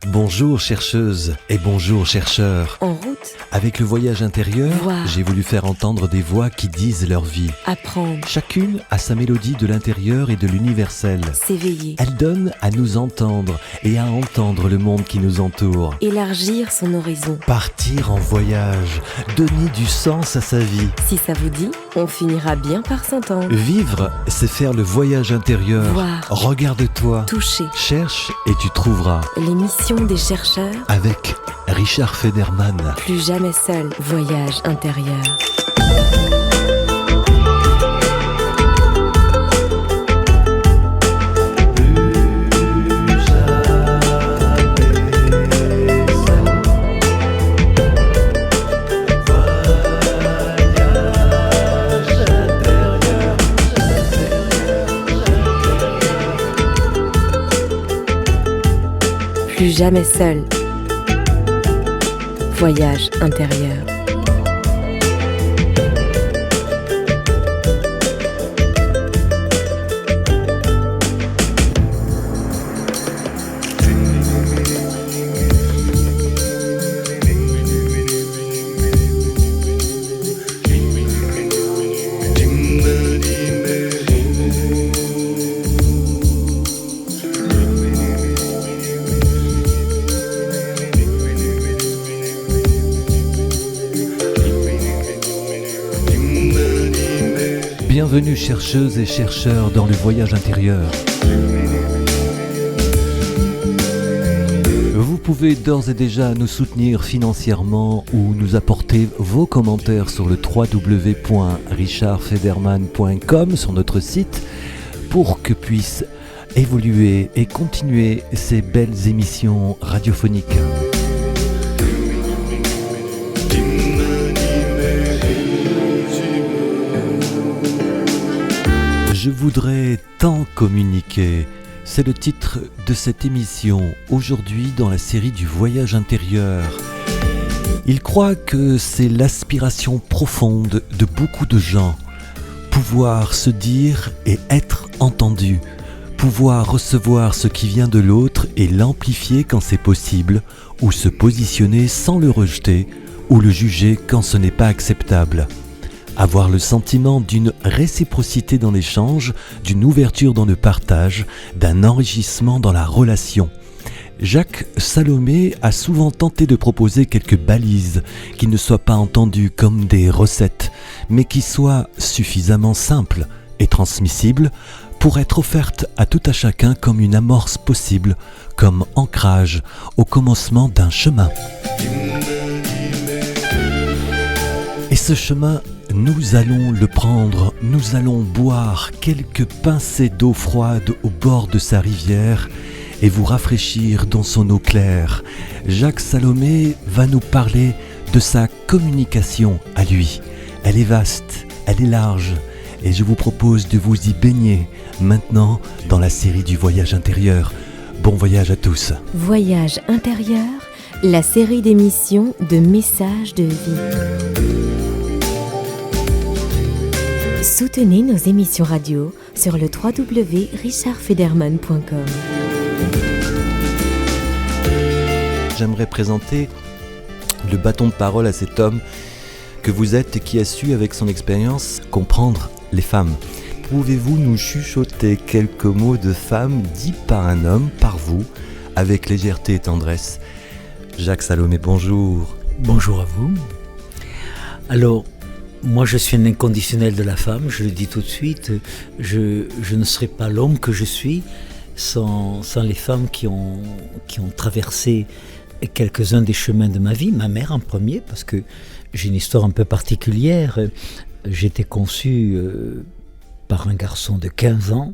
Bonjour chercheuses et bonjour chercheurs. En route, Avec le voyage intérieur, Voir. j'ai voulu faire entendre des voix qui disent leur vie. apprendre, Chacune a sa mélodie de l'intérieur et de l'universel. s'éveiller, Elle donne à nous entendre et à entendre le monde qui nous entoure. élargir son horizon. Partir en voyage, donner du sens à sa vie. Si ça vous dit, on finira bien par s'entendre. Vivre, c'est faire le voyage intérieur. Voir. Regarde-toi, Toucher, cherche et tu trouveras. l'émission des chercheurs, Avec Richard Federman. plus jamais seul, voyage intérieur. Plus jamais seul, voyage intérieur. Bienvenue chercheuses et chercheurs dans le voyage intérieur. Vous pouvez d'ores et déjà nous soutenir financièrement ou nous apporter vos commentaires sur le www.richardfederman.com sur notre site pour que puissent évoluer et continuer ces belles émissions radiophoniques. Je voudrais tant communiquer. C'est le titre de cette émission, aujourd'hui dans la série du voyage intérieur. Il croit que c'est l'aspiration profonde de beaucoup de gens. Pouvoir se dire et être entendu. Pouvoir recevoir ce qui vient de l'autre et l'amplifier quand c'est possible, ou se positionner sans le rejeter, ou le juger quand ce n'est pas acceptable. Avoir le sentiment d'une réciprocité dans l'échange, d'une ouverture dans le partage, d'un enrichissement dans la relation. Jacques Salomé a souvent tenté de proposer quelques balises qui ne soient pas entendues comme des recettes, mais qui soient suffisamment simples et transmissibles pour être offertes à tout à chacun comme une amorce possible, comme ancrage au commencement d'un chemin. Et ce chemin, nous allons le prendre, nous allons boire quelques pincées d'eau froide au bord de sa rivière et vous rafraîchir dans son eau claire. Jacques Salomé va nous parler de sa communication à lui. Elle est vaste, elle est large et je vous propose de vous y baigner maintenant dans la série du voyage intérieur. Bon voyage à tous. Voyage intérieur, la série d'émissions de messages de vie. Soutenez nos émissions radio sur le www.richardfederman.com. J'aimerais présenter le bâton de parole à cet homme que vous êtes et qui a su, avec son expérience, comprendre les femmes. Pouvez-vous nous chuchoter quelques mots de femmes dits par un homme, par vous, avec légèreté et tendresse? Jacques Salomé, bonjour. Bonjour à vous. Alors, moi je suis un inconditionnel de la femme, je le dis tout de suite. Je ne serais pas l'homme que je suis sans les femmes qui ont traversé quelques-uns des chemins de ma vie. Ma mère en premier, parce que j'ai une histoire un peu particulière. J'ai été conçu par un garçon de 15 ans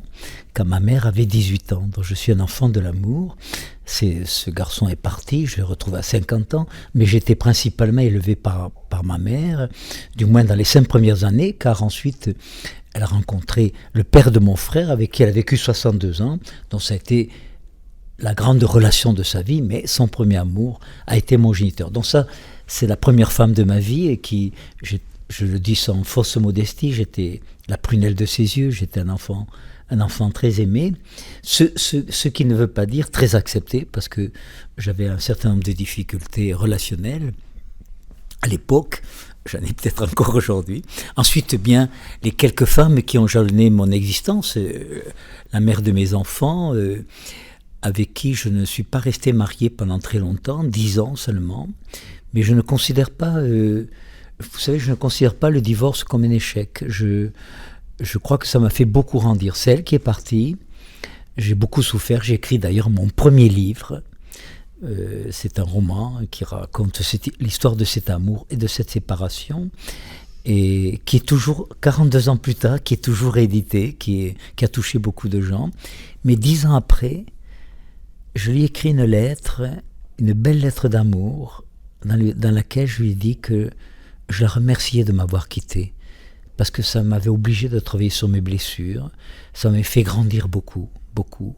quand ma mère avait 18 ans. Donc je suis un enfant de l'amour. Ce garçon est parti, je l'ai retrouvé à 50 ans, mais j'étais principalement élevé par ma mère, du moins dans les 5 premières années, car ensuite elle a rencontré le père de mon frère avec qui elle a vécu 62 ans, donc ça a été la grande relation de sa vie, mais son premier amour a été mon géniteur. Donc ça, c'est la première femme de ma vie et qui, je le dis sans fausse modestie, j'étais la prunelle de ses yeux, j'étais un enfant un enfant très aimé, ce qui ne veut pas dire très accepté, parce que j'avais un certain nombre de difficultés relationnelles à l'époque, j'en ai peut-être encore aujourd'hui. Ensuite, bien, les quelques femmes qui ont jalonné mon existence, la mère de mes enfants, avec qui je ne suis pas resté marié pendant très longtemps, 10 ans seulement, mais je ne considère pas, vous savez, je ne considère pas le divorce comme un échec. Je crois que ça m'a fait beaucoup grandir. C'est elle qui est partie, j'ai beaucoup souffert, j'ai écrit d'ailleurs mon premier livre. C'est un roman qui raconte l'histoire de cet amour et de cette séparation, et qui est toujours, 42 ans plus tard, qui est toujours édité, qui a touché beaucoup de gens. Mais 10 ans après, je lui ai écrit une lettre, une belle lettre d'amour, dans laquelle je lui ai dit que je la remerciais de m'avoir quitté, parce que ça m'avait obligé de travailler sur mes blessures, ça m'avait fait grandir beaucoup, beaucoup.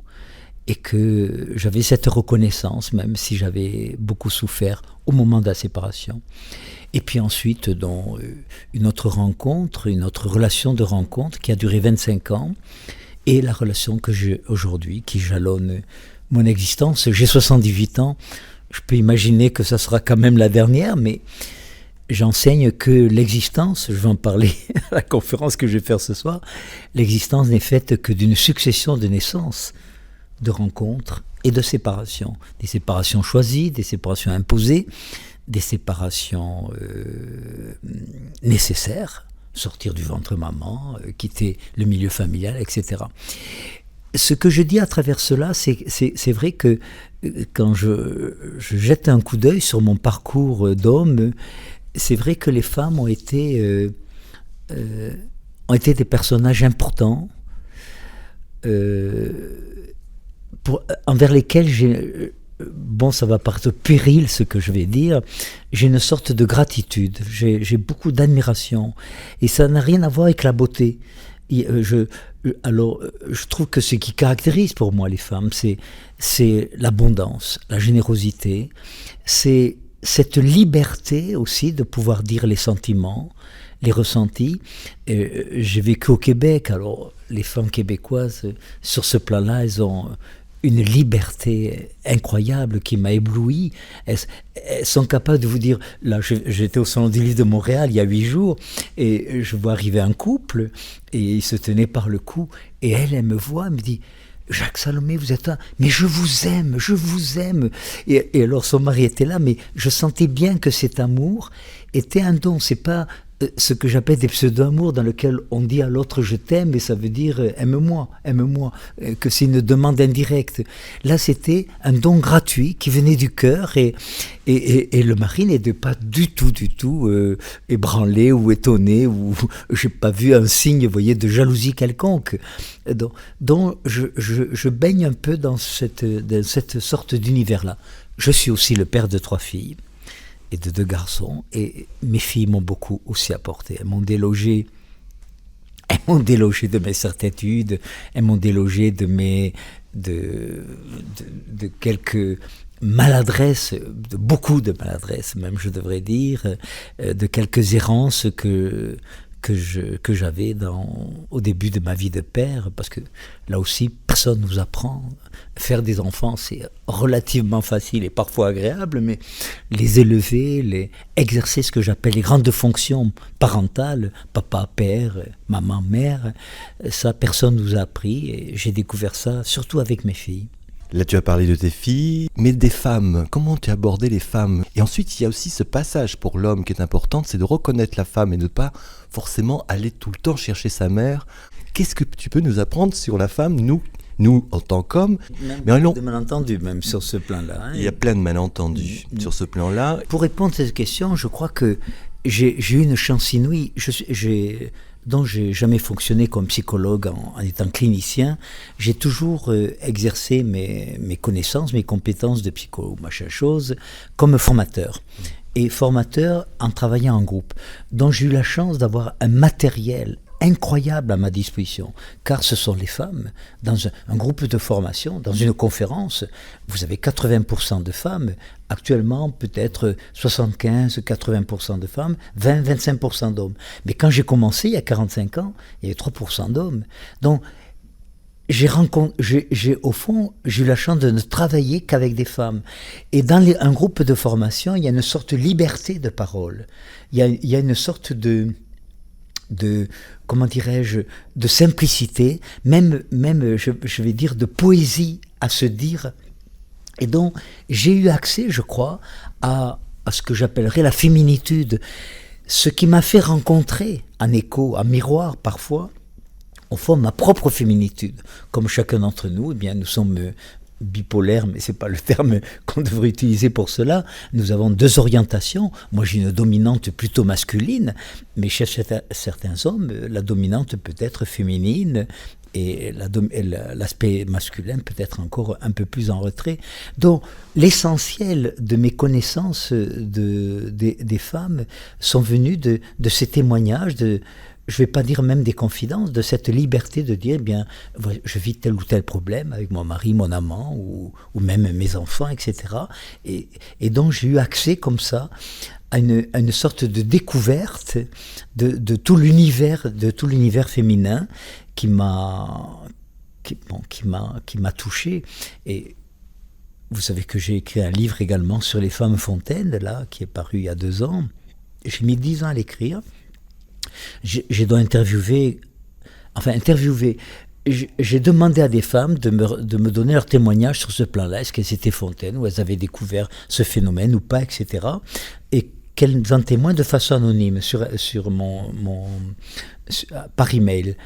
Et que j'avais cette reconnaissance, même si j'avais beaucoup souffert au moment de la séparation. Et puis ensuite, dans une autre rencontre, une autre relation de rencontre qui a duré 25 ans, et la relation que j'ai aujourd'hui, qui jalonne mon existence. J'ai 78 ans, je peux imaginer que ça sera quand même la dernière, mais j'enseigne que l'existence, je vais en parler à la conférence que je vais faire ce soir, l'existence n'est faite que d'une succession de naissances, de rencontres et de séparations. Des séparations choisies, des séparations imposées, des séparations nécessaires, sortir du ventre maman, quitter le milieu familial, etc. Ce que je dis à travers cela, c'est vrai que quand je jette un coup d'œil sur mon parcours d'homme, c'est vrai que les femmes ont été des personnages importants, envers lesquels ça va paraître péril ce que je vais dire, j'ai une sorte de gratitude, j'ai beaucoup d'admiration, et ça n'a rien à voir avec la beauté. Je trouve que ce qui caractérise pour moi les femmes, c'est l'abondance, la générosité, c'est cette liberté aussi de pouvoir dire les sentiments, les ressentis. J'ai vécu au Québec, alors les femmes québécoises, sur ce plan-là, elles ont une liberté incroyable qui m'a ébloui. Elles sont capables de vous dire, là j'étais au Salon du Livre de Montréal il y a 8 jours, et je vois arriver un couple, et ils se tenaient par le cou, et elle me voit, elle me dit, Jacques Salomé, vous êtes là, mais je vous aime, je vous aime. Et alors son mari était là, mais je sentais bien que cet amour était un don, c'est pas ce que j'appelle des pseudo-amours dans lequel on dit à l'autre je t'aime et ça veut dire aime-moi, que c'est une demande indirecte. Là c'était un don gratuit qui venait du cœur, et le mari n'était pas du tout ébranlé ou étonné, ou j'ai pas vu un signe, vous voyez, de jalousie quelconque. Donc je baigne un peu dans cette sorte d'univers-là. Je suis aussi le père de 3 filles et de 2 garçons, et mes filles m'ont beaucoup aussi apporté. Elles m'ont délogé de mes certitudes, elles m'ont délogé de quelques maladresses, de beaucoup de maladresses même, je devrais dire, de quelques errances que j'avais au début de ma vie de père, parce que là aussi, personne ne nous apprend. Faire des enfants, c'est relativement facile et parfois agréable, mais les élever, exercer ce que j'appelle les grandes fonctions parentales, papa, père, maman, mère, ça, personne ne nous a appris, et j'ai découvert ça surtout avec mes filles. Là, tu as parlé de tes filles, mais des femmes. Comment tu as abordé les femmes? Et ensuite, il y a aussi ce passage pour l'homme qui est important, c'est de reconnaître la femme et de ne pas forcément aller tout le temps chercher sa mère. Qu'est-ce que tu peux nous apprendre sur la femme, nous en tant qu'hommes? De malentendus même sur ce plan-là. Hein. Il y a plein de malentendus sur ce plan-là. Pour répondre à cette question, je crois que j'ai eu une chance inouïe. Donc j'ai jamais fonctionné comme psychologue en étant clinicien. J'ai toujours exercé mes connaissances, mes compétences de psychologue, machin chose, comme formateur. Et formateur en travaillant en groupe. Donc j'ai eu la chance d'avoir un matériel incroyable à ma disposition, car ce sont les femmes, dans un groupe de formation, dans une conférence, vous avez 80% de femmes, actuellement peut-être 75-80% de femmes, 20-25% d'hommes. Mais quand j'ai commencé, il y a 45 ans, il y avait 3% d'hommes. Donc, au fond, j'ai eu la chance de ne travailler qu'avec des femmes. Et dans un groupe de formation, il y a une sorte de liberté de parole. Il y a une sorte de comment dirais-je, de simplicité, même je vais dire, de poésie à se dire. Et donc, j'ai eu accès, je crois, à ce que j'appellerais la féminitude. Ce qui m'a fait rencontrer, en écho, en miroir parfois, au fond, ma propre féminitude. Comme chacun d'entre nous, eh bien, nous sommes bipolaires, mais ce n'est pas le terme qu'on devrait utiliser pour cela. Nous avons deux orientations. Moi, j'ai une dominante plutôt masculine, mais chez certains hommes, la dominante peut être féminine, et l'aspect masculin peut être encore un peu plus en retrait. Donc, l'essentiel de mes connaissances des femmes sont venus de ces témoignages, je ne vais pas dire même des confidences, de cette liberté de dire, eh bien, je vis tel ou tel problème avec mon mari, mon amant, ou même mes enfants, etc. Et donc, j'ai eu accès comme ça à une sorte de découverte de tout l'univers féminin qui m'a touché. Et vous savez que j'ai écrit un livre également sur les femmes fontaines, là, qui est paru il y a 2 ans. J'ai mis 10 ans à l'écrire. J'ai donc interviewé. J'ai demandé à des femmes de me donner leur témoignage sur ce plan-là. Est-ce qu'elles étaient fontaines, ou elles avaient découvert ce phénomène ou pas, etc. Et qu'elles en témoignent de façon anonyme par email.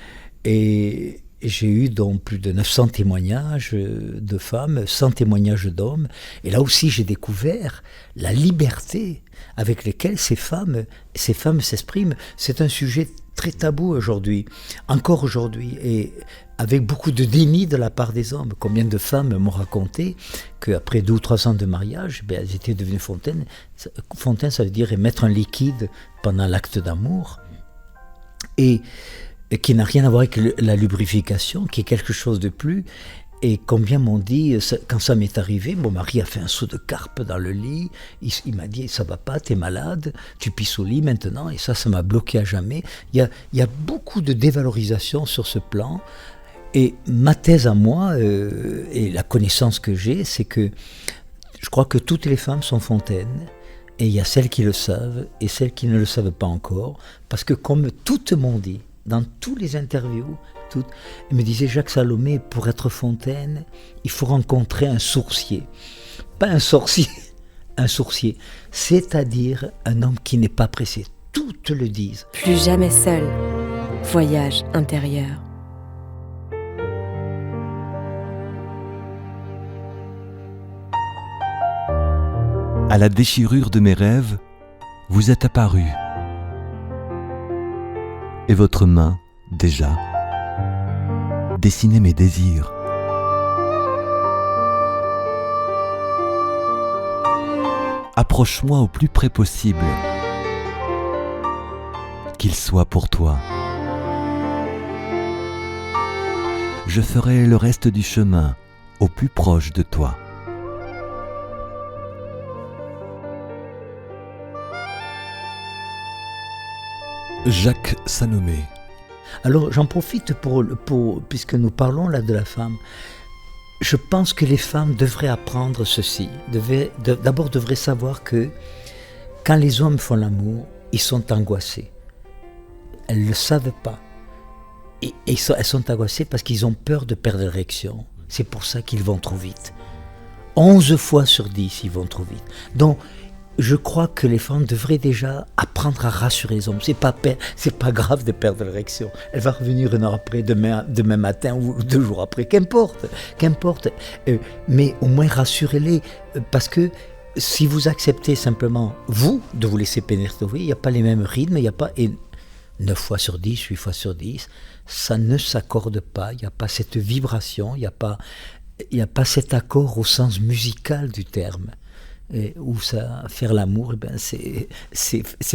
Et j'ai eu donc plus de 900 témoignages de femmes, 100 témoignages d'hommes. Et là aussi, j'ai découvert la liberté avec laquelle ces femmes s'expriment. C'est un sujet très tabou aujourd'hui, encore aujourd'hui, et avec beaucoup de déni de la part des hommes. Combien de femmes m'ont raconté qu'après 2 ou 3 ans de mariage, elles étaient devenues fontaines. Fontaine, ça veut dire émettre un liquide pendant l'acte d'amour. Et qui n'a rien à voir avec la lubrification, qui est quelque chose de plus. Et combien m'ont dit, quand ça m'est arrivé, mon mari a fait un saut de carpe dans le lit, il m'a dit, ça va pas, t'es malade, tu pisses au lit maintenant, et ça m'a bloqué à jamais. Il y a beaucoup de dévalorisation sur ce plan, et ma thèse à moi, et la connaissance que j'ai, c'est que je crois que toutes les femmes sont fontaines, et il y a celles qui le savent, et celles qui ne le savent pas encore, parce que comme toutes m'ont dit, dans toutes les interviews, elle me disait, Jacques Salomé, pour être fontaine, il faut rencontrer un sourcier. Pas un sorcier, un sourcier. C'est-à-dire un homme qui n'est pas pressé. Toutes le disent. Plus jamais seul. Voyage intérieur. À la déchirure de mes rêves, vous êtes apparu. Et votre main, déjà, dessinait mes désirs. Approche-moi au plus près possible, qu'il soit pour toi. Je ferai le reste du chemin au plus proche de toi. Jacques Salomé. Alors j'en profite puisque nous parlons là de la femme. Je pense que les femmes devraient apprendre ceci. D'abord devraient savoir que quand les hommes font l'amour, ils sont angoissés. Elles ne le savent pas. Et elles sont angoissées parce qu'ils ont peur de perdre l'érection. C'est pour ça qu'ils vont trop vite. 11 fois sur 10, ils vont trop vite. Donc, je crois que les femmes devraient déjà apprendre à rassurer les hommes. C'est pas grave de perdre l'érection. Elle va revenir 1 heure après, demain matin ou 2 jours après. Qu'importe. Mais au moins rassurez-les. Parce que si vous acceptez simplement, vous, de vous laisser pénétrer, il n'y a pas les mêmes rythmes, il n'y a pas... Et 9 fois sur 10, 8 fois sur 10, ça ne s'accorde pas. Il n'y a pas cette vibration, il n'y a pas cet accord au sens musical du terme. Où ça, faire l'amour, c'est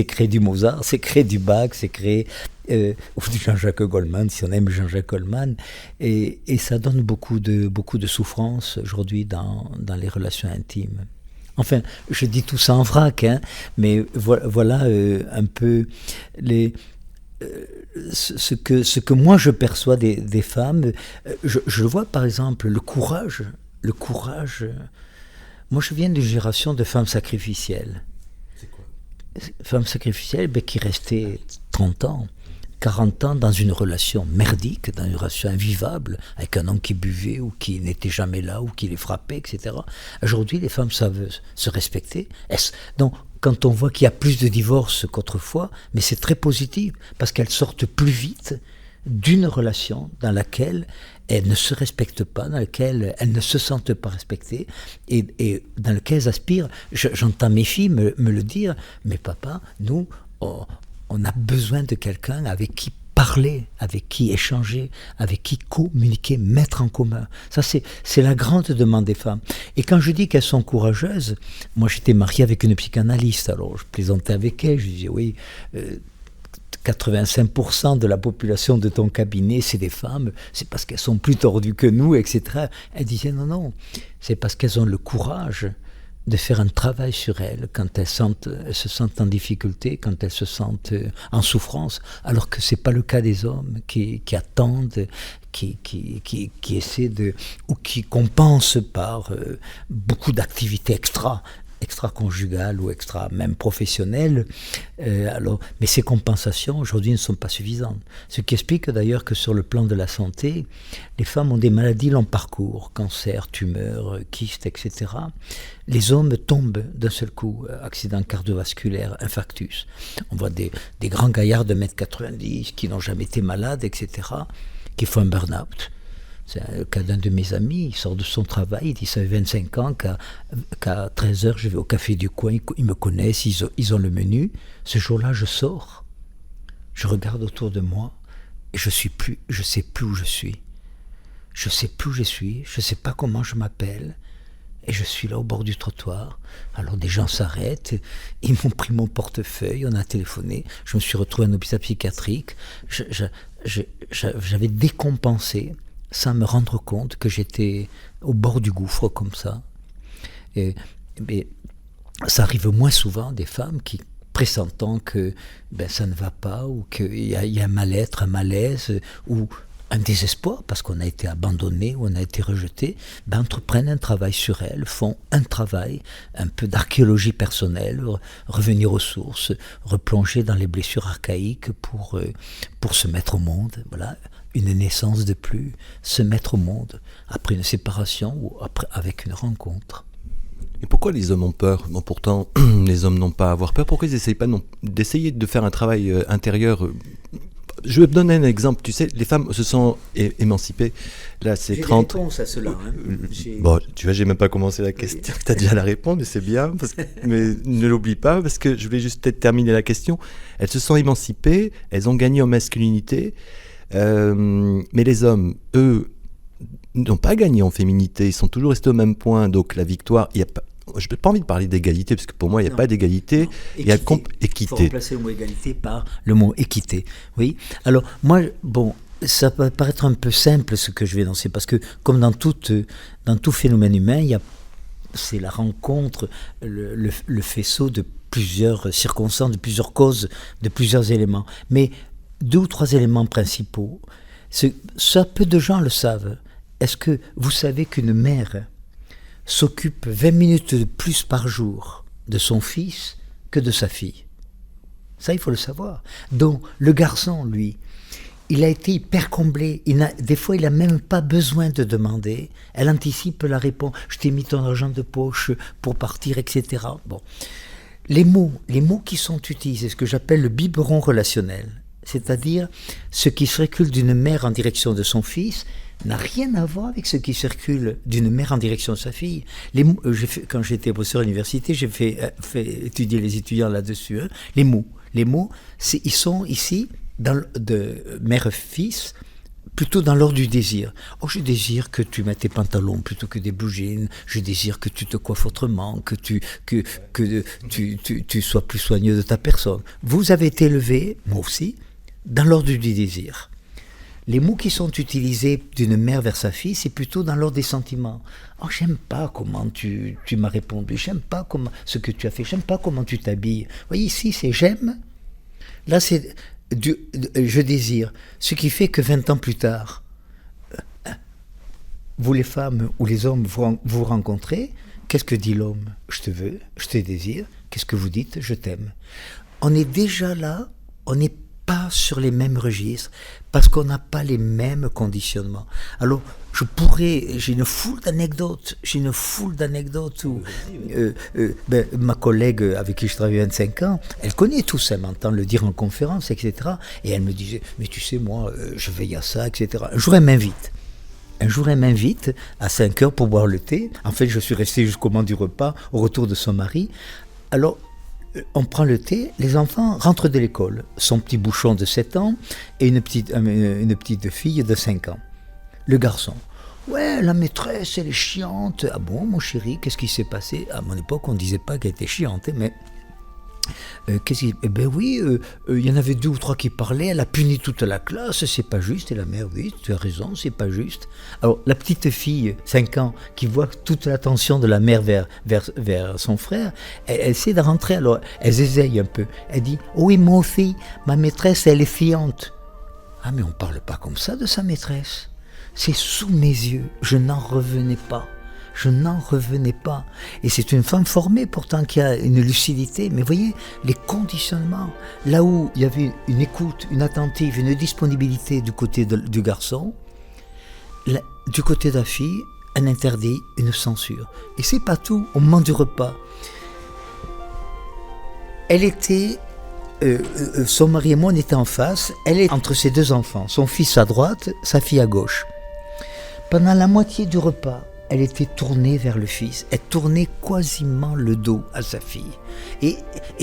créer du Mozart, c'est créer du Bach, c'est créer ou du Jean-Jacques Goldman, si on aime Jean-Jacques Goldman, et ça donne beaucoup de souffrance aujourd'hui dans les relations intimes. Enfin, je dis tout ça en vrac, mais voilà un peu ce que moi je perçois des femmes, je le vois par exemple, le courage. Moi je viens d'une génération de femmes sacrificielles. C'est quoi? Femmes sacrificielles qui restaient 30 ans, 40 ans dans une relation merdique, dans une relation invivable, avec un homme qui buvait ou qui n'était jamais là ou qui les frappait, etc. Aujourd'hui, les femmes savent se respecter. Donc, quand on voit qu'il y a plus de divorces qu'autrefois, mais c'est très positif, parce qu'elles sortent plus vite d'une relation dans laquelle elles ne se respectent pas, dans laquelle elles ne se sentent pas respectées, et dans laquelle elles aspirent. J'entends mes filles me le dire, mais papa, nous, on a besoin de quelqu'un avec qui parler, avec qui échanger, avec qui communiquer, mettre en commun. Ça, c'est la grande demande des femmes. Et quand je dis qu'elles sont courageuses, moi j'étais marié avec une psychanalyste, alors je plaisantais avec elle, je disais oui, 85% de la population de ton cabinet, c'est des femmes, c'est parce qu'elles sont plus tordues que nous, etc. Elle disait non, c'est parce qu'elles ont le courage de faire un travail sur elles quand elles se sentent en difficulté, quand elles se sentent en souffrance, alors que c'est pas le cas des hommes qui attendent, qui essaient ou qui compensent par beaucoup d'activités extra-conjugales ou même professionnelles. Mais ces compensations aujourd'hui ne sont pas suffisantes. Ce qui explique d'ailleurs que sur le plan de la santé, les femmes ont des maladies long parcours, cancer, tumeurs, kystes, etc. Les hommes tombent d'un seul coup, accident cardiovasculaire, infarctus. On voit des grands gaillards de 1m90 qui n'ont jamais été malades, etc., qui font un burn-out. C'est le cas d'un de mes amis, il sort de son travail, il dit ça fait 25 ans qu'à 13h je vais au café du coin, ils me connaissent, ils ont le menu. Ce jour-là je sors, je regarde autour de moi et je sais plus où je suis. Je sais plus où je suis, je sais pas comment je m'appelle. Et je suis là au bord du trottoir. Alors des gens s'arrêtent, ils m'ont pris mon portefeuille, on a téléphoné, je me suis retrouvé à un hôpital psychiatrique. J'avais décompensé sans me rendre compte que j'étais au bord du gouffre comme ça. Mais ça arrive moins souvent des femmes qui, pressentant que ça ne va pas, ou qu'il y a un mal-être, un malaise, ou un désespoir parce qu'on a été abandonné ou on a été rejeté, entreprennent un travail sur elles, font un travail, un peu d'archéologie personnelle, revenir aux sources, replonger dans les blessures archaïques pour se mettre au monde. Voilà. Une naissance de plus, se mettre au monde, après une séparation ou avec une rencontre. Et pourquoi les hommes ont peur? Bon, pourtant, les hommes n'ont pas à avoir peur. Pourquoi ils n'essayent pas d'essayer de faire un travail intérieur? Je vais te donner un exemple. Tu sais, les femmes se sont émancipées. Là, c'est 30... J'ai des réponses à cela. Hein. Bon, tu vois, j'ai même pas commencé la question. Tu as déjà la réponse, mais c'est bien. Mais ne l'oublie pas, parce que je vais juste peut-être terminer la question. Elles se sont émancipées, elles ont gagné en masculinité. Mais les hommes, eux, n'ont pas gagné en féminité, ils sont toujours restés au même point. Donc la victoire, je n'ai pas envie de parler d'égalité, parce que pour moi, il n'y a pas d'égalité. Il y a équité. Il faut remplacer le mot égalité par le mot équité. Oui. Alors, moi, ça peut paraître un peu simple ce que je vais énoncer, parce que comme dans tout phénomène humain, c'est la rencontre, le faisceau de plusieurs circonstances, de plusieurs causes, de plusieurs éléments. Mais 2 ou 3 éléments principaux. Ça, peu de gens le savent. Est-ce que vous savez qu'une mère s'occupe 20 minutes de plus par jour de son fils que de sa fille? Ça, il faut le savoir. Donc, le garçon, lui, il a été hyper comblé. Des fois, il n'a même pas besoin de demander. Elle anticipe la réponse. Je t'ai mis ton argent de poche pour partir, etc. Bon. Les mots qui sont utilisés, ce que j'appelle le biberon relationnel, c'est-à-dire ce qui circule d'une mère en direction de son fils n'a rien à voir avec ce qui circule d'une mère en direction de sa fille. Quand j'étais professeur à l'université, j'ai fait étudier les étudiants là-dessus. Hein. Les mots, ils sont ici, de mère-fils, plutôt dans l'ordre du désir. Oh, je désire que tu mettes tes pantalons plutôt que des blue jeans. Je désire que tu te coiffes autrement, que tu sois plus soigneux de ta personne. Vous avez été élevé, moi aussi, dans l'ordre du désir. Les mots qui sont utilisés d'une mère vers sa fille, c'est plutôt dans l'ordre des sentiments. Oh, j'aime pas comment tu m'as répondu, j'aime pas ce que tu as fait, j'aime pas comment tu t'habilles. Vous voyez, ici, c'est j'aime. Là, c'est je désire. Ce qui fait que 20 ans plus tard, vous les femmes ou les hommes vous rencontrez, qu'est-ce que dit l'homme? Je te veux, je te désire. Qu'est-ce que vous dites? Je t'aime. On est déjà là, on n'est pas sur les mêmes registres, parce qu'on n'a pas les mêmes conditionnements. Alors, j'ai une foule d'anecdotes où ma collègue avec qui je travaille 25 ans, elle connaît tout ça, elle m'entend le dire en conférence, etc. Et elle me disait, mais tu sais, moi, je veille à ça, etc. Un jour, elle m'invite à 5 heures pour boire le thé. En fait, je suis resté jusqu'au moment du repas, au retour de son mari. Alors, on prend le thé, les enfants rentrent de l'école. Son petit bouchon de 7 ans et une petite fille de 5 ans. Le garçon. Ouais, la maîtresse, elle est chiante. Ah bon, mon chéri, qu'est-ce qui s'est passé? À mon époque, on ne disait pas qu'elle était chiante, mais... Eh ben oui, il y en avait 2 ou 3 qui parlaient, elle a puni toute la classe, c'est pas juste. Et la mère, oui, tu as raison, c'est pas juste. Alors la petite fille, 5 ans, qui voit toute l'attention de la mère vers son frère, elle essaie de rentrer, alors elle zézaille un peu. Elle dit, oui, moi aussi, ma maîtresse, elle est fiante. Ah mais on parle pas comme ça de sa maîtresse. C'est sous mes yeux, je n'en revenais pas. Et c'est une femme formée pourtant qui a une lucidité. Mais voyez, les conditionnements, là où il y avait une écoute, une attentive, une disponibilité du côté du garçon, du côté de la fille, un interdit, une censure. Et c'est pas tout, au moment du repas. Elle était... son mari et moi, on était en face. Elle est entre ses 2 enfants. Son fils à droite, sa fille à gauche. Pendant la moitié du repas, elle était tournée vers le fils. Elle tournait quasiment le dos à sa fille. Et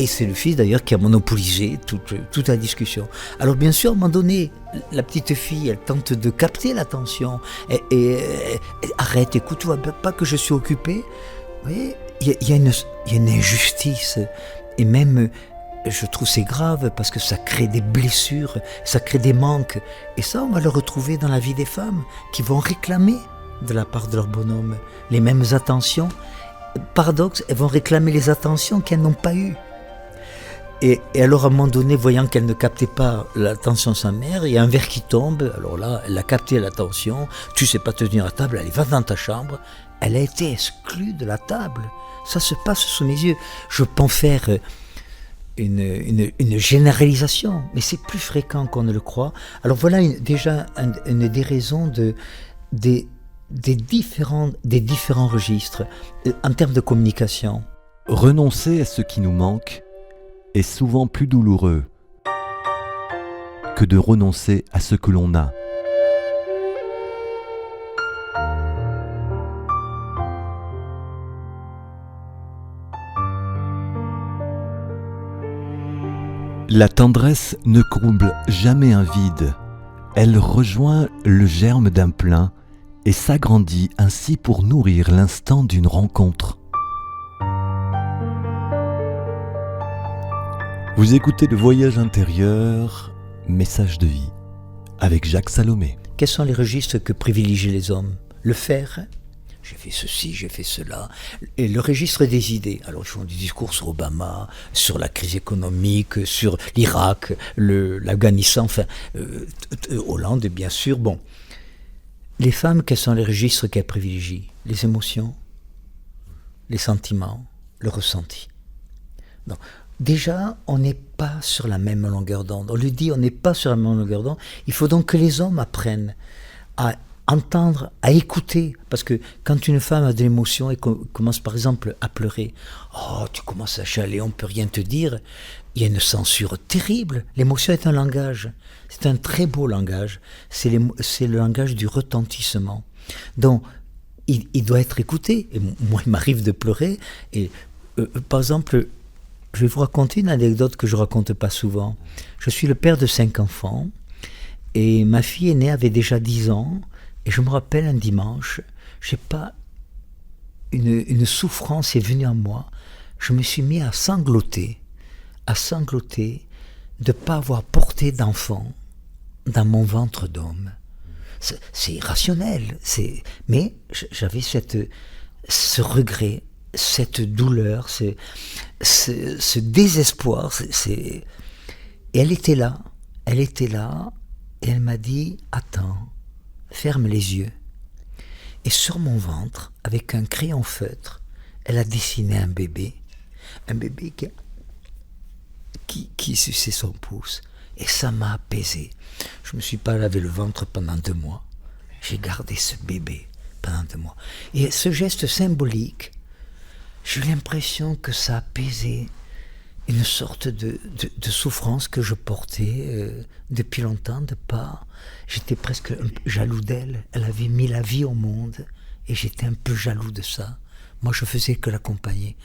c'est le fils d'ailleurs qui a monopolisé toute la discussion. Alors bien sûr, à un moment donné, la petite fille, elle tente de capter l'attention. Et arrête, écoute, tu vois pas que je suis occupée. Vous voyez, il y a une injustice. Et même, je trouve c'est grave parce que ça crée des blessures, ça crée des manques. Et ça, on va le retrouver dans la vie des femmes qui vont réclamer de la part de leur bonhomme les mêmes attentions. Paradoxe, elles vont réclamer les attentions qu'elles n'ont pas eues. Et alors à un moment donné, voyant qu'elle ne captait pas l'attention de sa mère, il y a un verre qui tombe. Alors là, elle a capté l'attention. Tu sais pas te tenir à table, allez, va dans ta chambre. Elle a été exclue de la table. Ça se passe sous mes yeux. Je peux en faire une généralisation, mais c'est plus fréquent qu'on ne le croit. Alors voilà déjà une des raisons des différents registres en termes de communication. Renoncer à ce qui nous manque est souvent plus douloureux que de renoncer à ce que l'on a. La tendresse ne comble jamais un vide. Elle rejoint le germe d'un plein et s'agrandit ainsi pour nourrir l'instant d'une rencontre. Vous écoutez Le Voyage intérieur, message de vie, avec Jacques Salomé. Quels sont les registres que privilégient les hommes? Le faire, j'ai fait ceci, j'ai fait cela. Et le registre des idées. Alors, ils font des discours sur Obama, sur la crise économique, sur l'Irak, l'Afghanistan, enfin, Hollande, bien sûr. Bon. Les femmes, quels sont les registres qu'elles privilégient? Les émotions, les sentiments, le ressenti. Donc, déjà, on n'est pas sur la même longueur d'onde. On lui dit, on n'est pas sur la même longueur d'onde. Il faut donc que les hommes apprennent à entendre, à écouter. Parce que quand une femme a de l'émotion et commence par exemple à pleurer, oh, tu commences à chialer, on ne peut rien te dire. Il y a une censure terrible. L'émotion est un langage. C'est un très beau langage. C'est le langage du retentissement. Donc, il doit être écouté. Et moi, il m'arrive de pleurer. Et par exemple, je vais vous raconter une anecdote que je ne raconte pas souvent. Je suis le père de 5 enfants. Et ma fille aînée avait déjà 10 ans. Et je me rappelle un dimanche, je sais pas, une souffrance est venue à moi. Je me suis mis à sangloter de ne pas avoir porté d'enfant dans mon ventre d'homme. C'est irrationnel, mais j'avais ce regret, cette douleur, ce désespoir. Et elle était là, elle était là et elle m'a dit « Attends, ferme les yeux ». Et sur mon ventre, avec un crayon feutre, elle a dessiné un bébé qui suçait son pouce. Et ça m'a apaisé. Je ne me suis pas lavé le ventre pendant 2 mois. J'ai gardé ce bébé pendant 2 mois. Et ce geste symbolique, j'ai l'impression que ça a apaisé une sorte de souffrance que je portais depuis longtemps. J'étais presque jaloux d'elle. Elle avait mis la vie au monde et j'étais un peu jaloux de ça. Moi, je faisais que l'accompagner.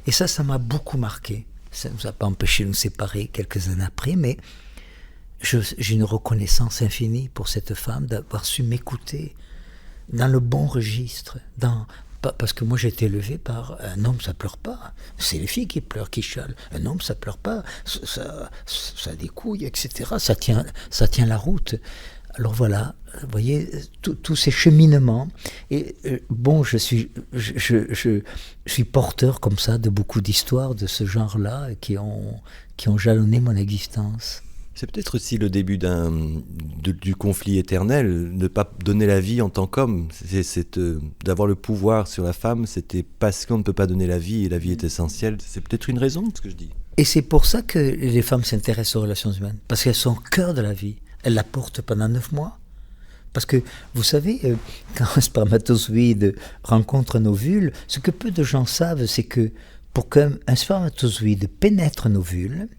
Et ça m'a beaucoup marqué. Ça ne nous a pas empêché de nous séparer quelques années après, mais j'ai une reconnaissance infinie pour cette femme d'avoir su m'écouter dans le bon registre. Parce que moi, j'ai été élevé par un homme, ça pleure pas. C'est les filles qui pleurent, qui chialent. Un homme, ça pleure pas. Ça a des couilles, etc. Ça tient la route. Alors voilà, vous voyez, tous ces cheminements. Et bon, je suis porteur comme ça de beaucoup d'histoires de ce genre-là qui ont jalonné mon existence. C'est peut-être aussi le début du conflit éternel, ne pas donner la vie en tant qu'homme. D'avoir le pouvoir sur la femme, c'était parce qu'on ne peut pas donner la vie et la vie est essentielle. C'est peut-être une raison de ce que je dis. Et c'est pour ça que les femmes s'intéressent aux relations humaines, parce qu'elles sont au cœur de la vie. Elles la portent pendant 9 mois. Parce que, vous savez, quand un spermatozoïde rencontre un ovule, ce que peu de gens savent, c'est que pour qu'un spermatozoïde pénètre un ovule,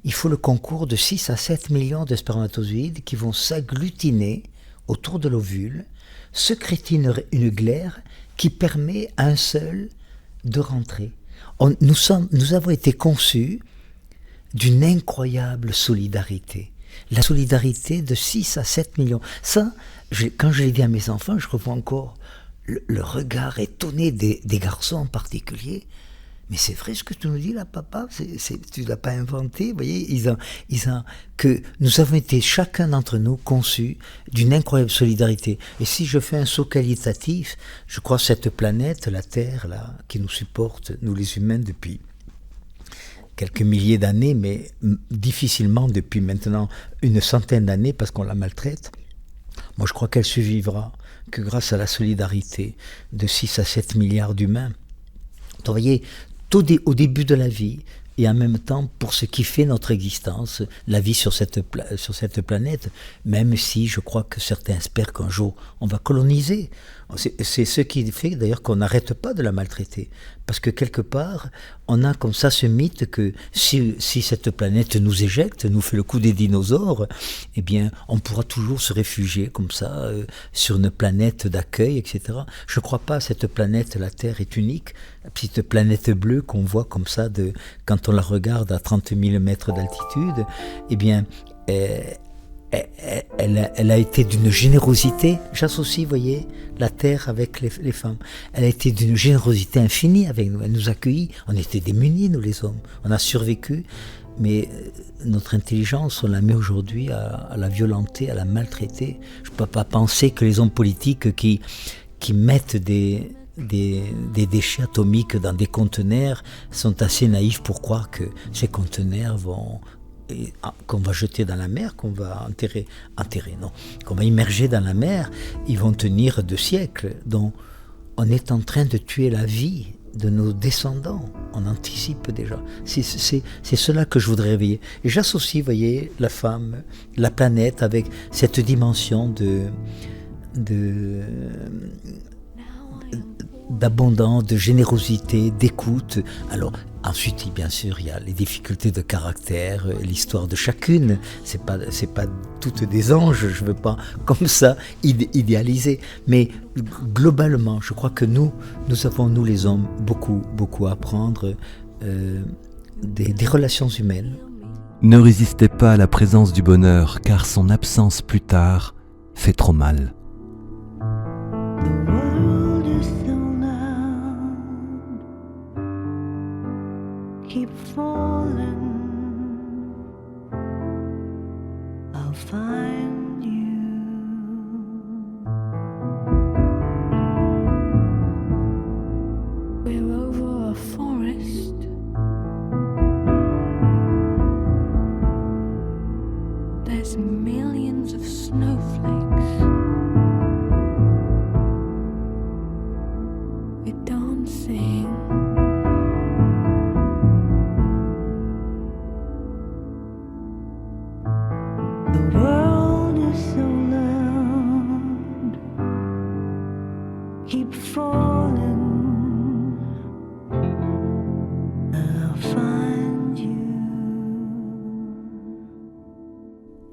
il faut le concours de 6 à 7 millions de spermatozoïdes qui vont s'agglutiner autour de l'ovule, sécréter une glaire qui permet à un seul de rentrer. Nous avons été conçus d'une incroyable solidarité. La solidarité de 6 à 7 millions. Ça, quand je l'ai dit à mes enfants, je revois encore le regard étonné des garçons en particulier. Mais c'est vrai ce que tu nous dis là, papa, tu ne l'as pas inventé, vous voyez, que nous avons été chacun d'entre nous conçus d'une incroyable solidarité. Et si je fais un saut qualitatif, je crois que cette planète, la Terre, là, qui nous supporte, nous les humains, depuis quelques milliers d'années, mais difficilement depuis maintenant une centaine d'années, parce qu'on la maltraite, moi je crois qu'elle survivra que grâce à la solidarité de 6 à 7 milliards d'humains. Donc, vous voyez, au début de la vie, et en même temps pour ce qui fait notre existence, la vie sur cette planète, même si je crois que certains espèrent qu'un jour on va coloniser. C'est ce qui fait d'ailleurs qu'on n'arrête pas de la maltraiter. Parce que quelque part, on a comme ça ce mythe que si cette planète nous éjecte, nous fait le coup des dinosaures, eh bien on pourra toujours se réfugier comme ça sur une planète d'accueil, etc. Je ne crois pas, cette planète, la Terre est unique. La petite planète bleue qu'on voit comme ça quand on la regarde à 30 000 mètres d'altitude, eh bien elle a été d'une générosité. J'associe, vous voyez, la terre avec les femmes. Elle a été d'une générosité infinie avec nous. Elle nous a accueillis. On était démunis, nous les hommes. On a survécu. Mais notre intelligence, on la met aujourd'hui à la violenter, à la maltraiter. Je ne peux pas penser que les hommes politiques qui mettent des déchets atomiques dans des conteneurs sont assez naïfs pour croire que ces conteneurs qu'on va jeter dans la mer, qu'on va qu'on va immerger dans la mer, ils vont tenir 2 siècles. Donc on est en train de tuer la vie de nos descendants. On anticipe déjà. C'est cela que je voudrais réveiller. Et j'associe, vous voyez, la femme, la planète avec cette dimension d'abondance, de générosité, d'écoute. Alors ensuite, bien sûr, il y a les difficultés de caractère, l'histoire de chacune. C'est pas toutes des anges, je veux pas comme ça idéaliser. Mais globalement, je crois que nous avons, nous les hommes, beaucoup à apprendre des relations humaines. Ne résistez pas à la présence du bonheur, car son absence plus tard fait trop mal. Keep falling, I'll find you. We're over a forest,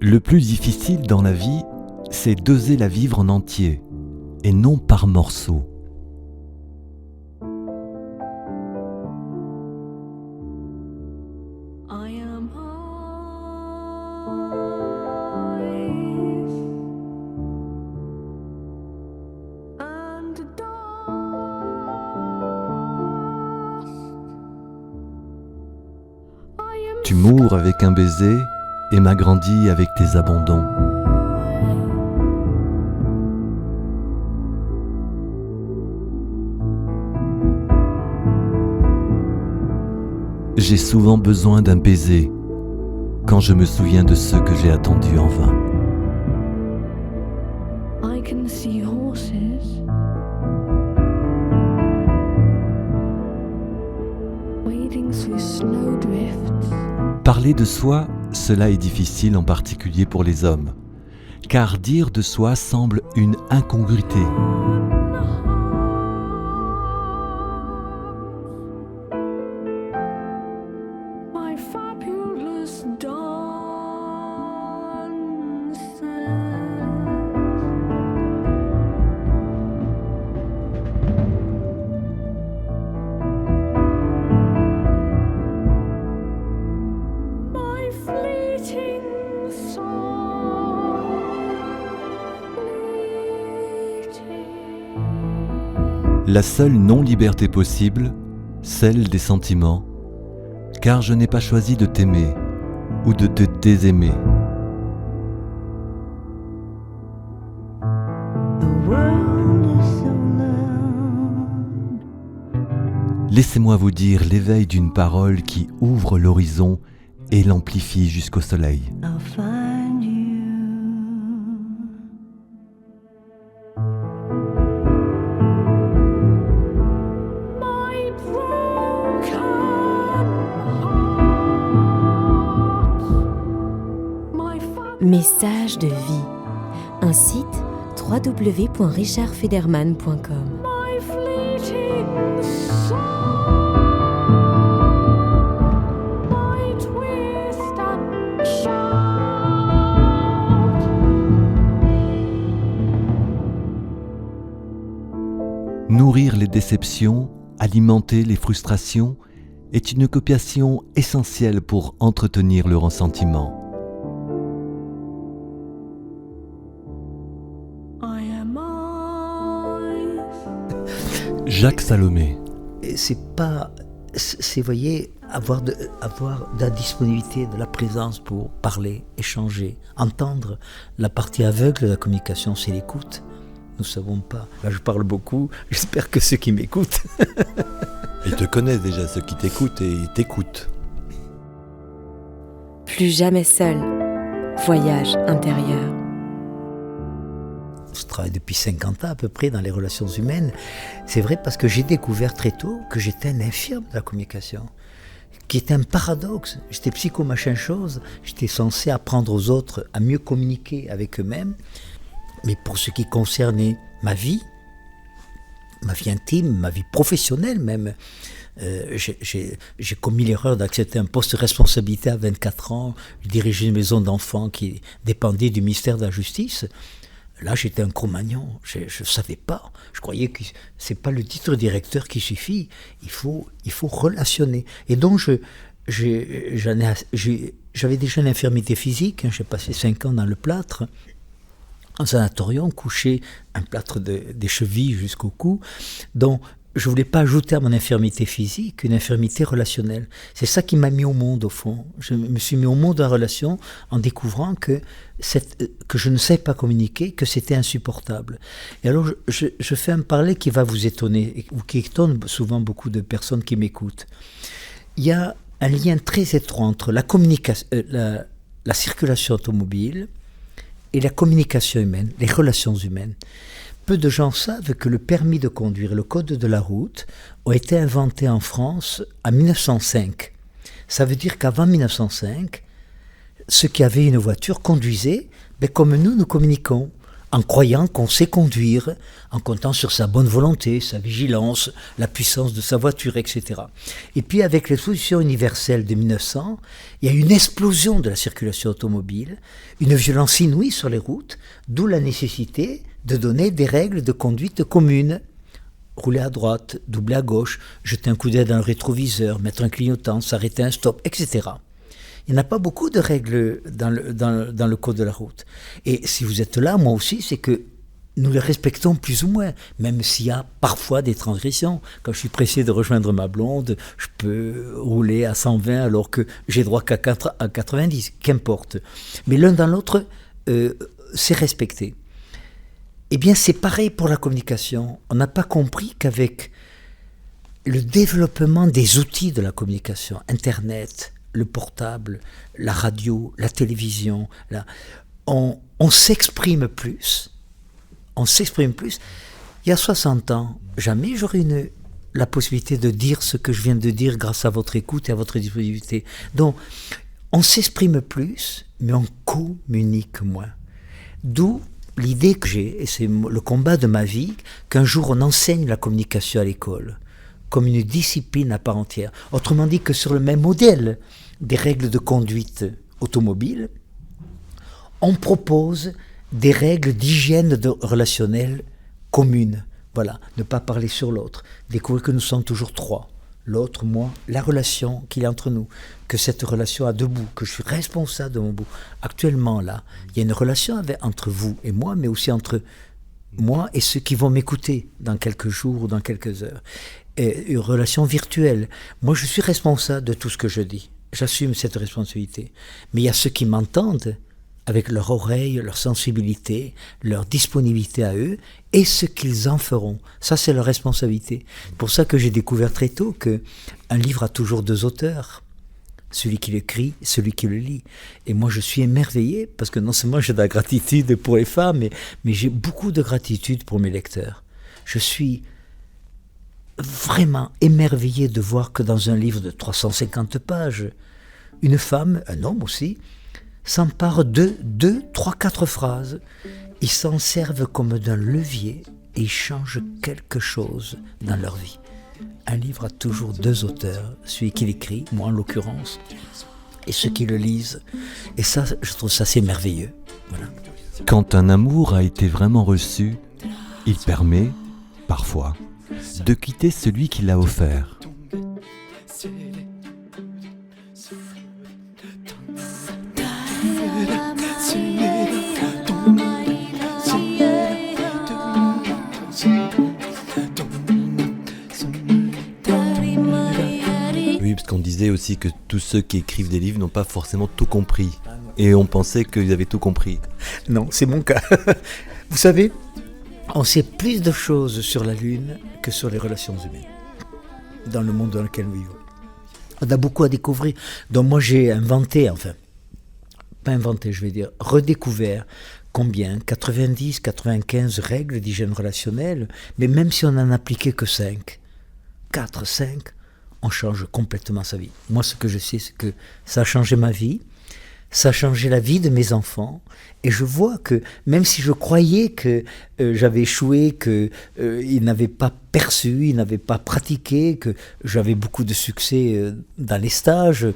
Le plus difficile dans la vie, c'est d'oser la vivre en entier, et non par morceaux. I am eyes and dust. I am Tu mours avec un baiser et m'agrandis avec tes abandons. J'ai souvent besoin d'un baiser quand je me souviens de ceux que j'ai attendus en vain. I can see horses wading through snowdrifts. Parler de soi, cela est difficile en particulier pour les hommes, car dire de soi semble une incongruité. My fabulous dances. My fleeting song, fleeting. La seule non-liberté possible, celle des sentiments, car je n'ai pas choisi de t'aimer ou de te désaimer. The world is so loud. Laissez-moi vous dire l'éveil d'une parole qui ouvre l'horizon et l'amplifie jusqu'au soleil. I'll find you. My broken heart. My Message de vie. Un site www.richardfederman.com. my fleeting song. My twist and shout. Nourrir les déceptions, alimenter les frustrations est une occupation essentielle pour entretenir le ressentiment. I am eyes. Jacques Salomé. Et c'est, vous voyez, avoir de la disponibilité, de la présence pour parler, échanger, entendre. La partie aveugle de la communication, c'est l'écoute. Nous ne savons pas. Là, je parle beaucoup. J'espère que ceux qui m'écoutent. Ils te connaissent déjà, ceux qui t'écoutent, et ils t'écoutent. Plus jamais seul. Voyage intérieur. Je travaille depuis 50 ans à peu près dans les relations humaines. C'est vrai parce que j'ai découvert très tôt que j'étais un infirme de la communication, qui était un paradoxe. J'étais psycho-machin chose, j'étais censé apprendre aux autres à mieux communiquer avec eux-mêmes, mais pour ce qui concernait ma vie intime, ma vie professionnelle même, j'ai commis l'erreur d'accepter un poste de responsabilité à 24 ans, diriger une maison d'enfants qui dépendait du ministère de la Justice. Là, j'étais un Cro-Magnon, je ne savais pas. Je croyais que ce n'est pas le titre directeur qui suffit, il faut relationner. Et donc, j'avais déjà une infirmité physique, j'ai passé 5 ans dans le plâtre, en sanatorium, couché, un plâtre des chevilles jusqu'au cou. Donc, je ne voulais pas ajouter à mon infirmité physique une infirmité relationnelle. C'est ça qui m'a mis au monde, au fond. Je me suis mis au monde en relation en découvrant que je ne savais pas communiquer, que c'était insupportable. Et alors, je fais un parallèle qui va vous étonner, ou qui étonne souvent beaucoup de personnes qui m'écoutent. Il y a un lien très étroit entre la circulation automobile et la communication humaine, les relations humaines. Peu de gens savent que le permis de conduire, le code de la route, ont été inventés en France en 1905. Ça veut dire qu'avant 1905, ceux qui avaient une voiture conduisaient, mais comme nous communiquons, en croyant qu'on sait conduire, en comptant sur sa bonne volonté, sa vigilance, la puissance de sa voiture, etc. Et puis avec l'exposition universelle de 1900, il y a eu une explosion de la circulation automobile, une violence inouïe sur les routes, d'où la nécessité de donner des règles de conduite communes. Rouler à droite, doubler à gauche, jeter un coup d'œil dans le rétroviseur, mettre un clignotant, s'arrêter un stop, etc. Il n'y a pas beaucoup de règles dans le code de la route. Et si vous êtes là, moi aussi, c'est que nous les respectons plus ou moins, même s'il y a parfois des transgressions. Quand je suis pressé de rejoindre ma blonde, je peux rouler à 120 alors que j'ai droit qu'à 90, qu'importe. Mais l'un dans l'autre, c'est respecté. Eh bien, c'est pareil pour la communication. On n'a pas compris qu'avec le développement des outils de la communication, Internet, le portable, la radio, la télévision, on s'exprime plus. On s'exprime plus. Il y a 60 ans, jamais j'aurais eu la possibilité de dire ce que je viens de dire grâce à votre écoute et à votre disponibilité. Donc, on s'exprime plus, mais on communique moins. D'où l'idée que j'ai, et c'est le combat de ma vie, qu'un jour on enseigne la communication à l'école, comme une discipline à part entière. Autrement dit que sur le même modèle des règles de conduite automobile, on propose des règles d'hygiène relationnelle communes. Voilà, ne pas parler sur l'autre, découvrir que nous sommes toujours trois. L'autre, moi, la relation qu'il y a entre nous, que cette relation a deux bouts, que je suis responsable de mon bout. Actuellement, là, il y a une relation entre vous et moi, mais aussi entre moi et ceux qui vont m'écouter dans quelques jours ou dans quelques heures. Et une relation virtuelle. Moi, je suis responsable de tout ce que je dis. J'assume cette responsabilité. Mais il y a ceux qui m'entendent, avec leur oreille, leur sensibilité, leur disponibilité à eux, et ce qu'ils en feront. Ça, c'est leur responsabilité. C'est pour ça que j'ai découvert très tôt qu'un livre a toujours deux auteurs. Celui qui l'écrit, celui qui le lit. Et moi, je suis émerveillé, parce que non seulement j'ai de la gratitude pour les femmes, mais j'ai beaucoup de gratitude pour mes lecteurs. Je suis vraiment émerveillé de voir que dans un livre de 350 pages, une femme, un homme aussi, s'emparent de 2, 3, 4 phrases. Ils s'en servent comme d'un levier et ils changent quelque chose dans leur vie. Un livre a toujours deux auteurs, celui qui l'écrit, moi en l'occurrence, et ceux qui le lisent. Et ça, je trouve ça assez merveilleux. Voilà. Quand un amour a été vraiment reçu, il permet, parfois, de quitter celui qui l'a offert. Oui, parce qu'on disait aussi que tous ceux qui écrivent des livres n'ont pas forcément tout compris. Et on pensait qu'ils avaient tout compris. Non, c'est mon cas. Vous savez, on sait plus de choses sur la Lune que sur les relations humaines, dans le monde dans lequel nous vivons. On a beaucoup à découvrir. Donc moi j'ai inventé, redécouvert combien 90, 95 règles d'hygiène relationnelle, mais même si on n'en appliquait que 5, 4, 5, on change complètement sa vie. Moi, ce que je sais, c'est que ça a changé ma vie, ça a changé la vie de mes enfants, et je vois que même si je croyais que j'avais échoué, qu'ils n'avaient pas perçu, ils n'avaient pas pratiqué, que j'avais beaucoup de succès dans les stages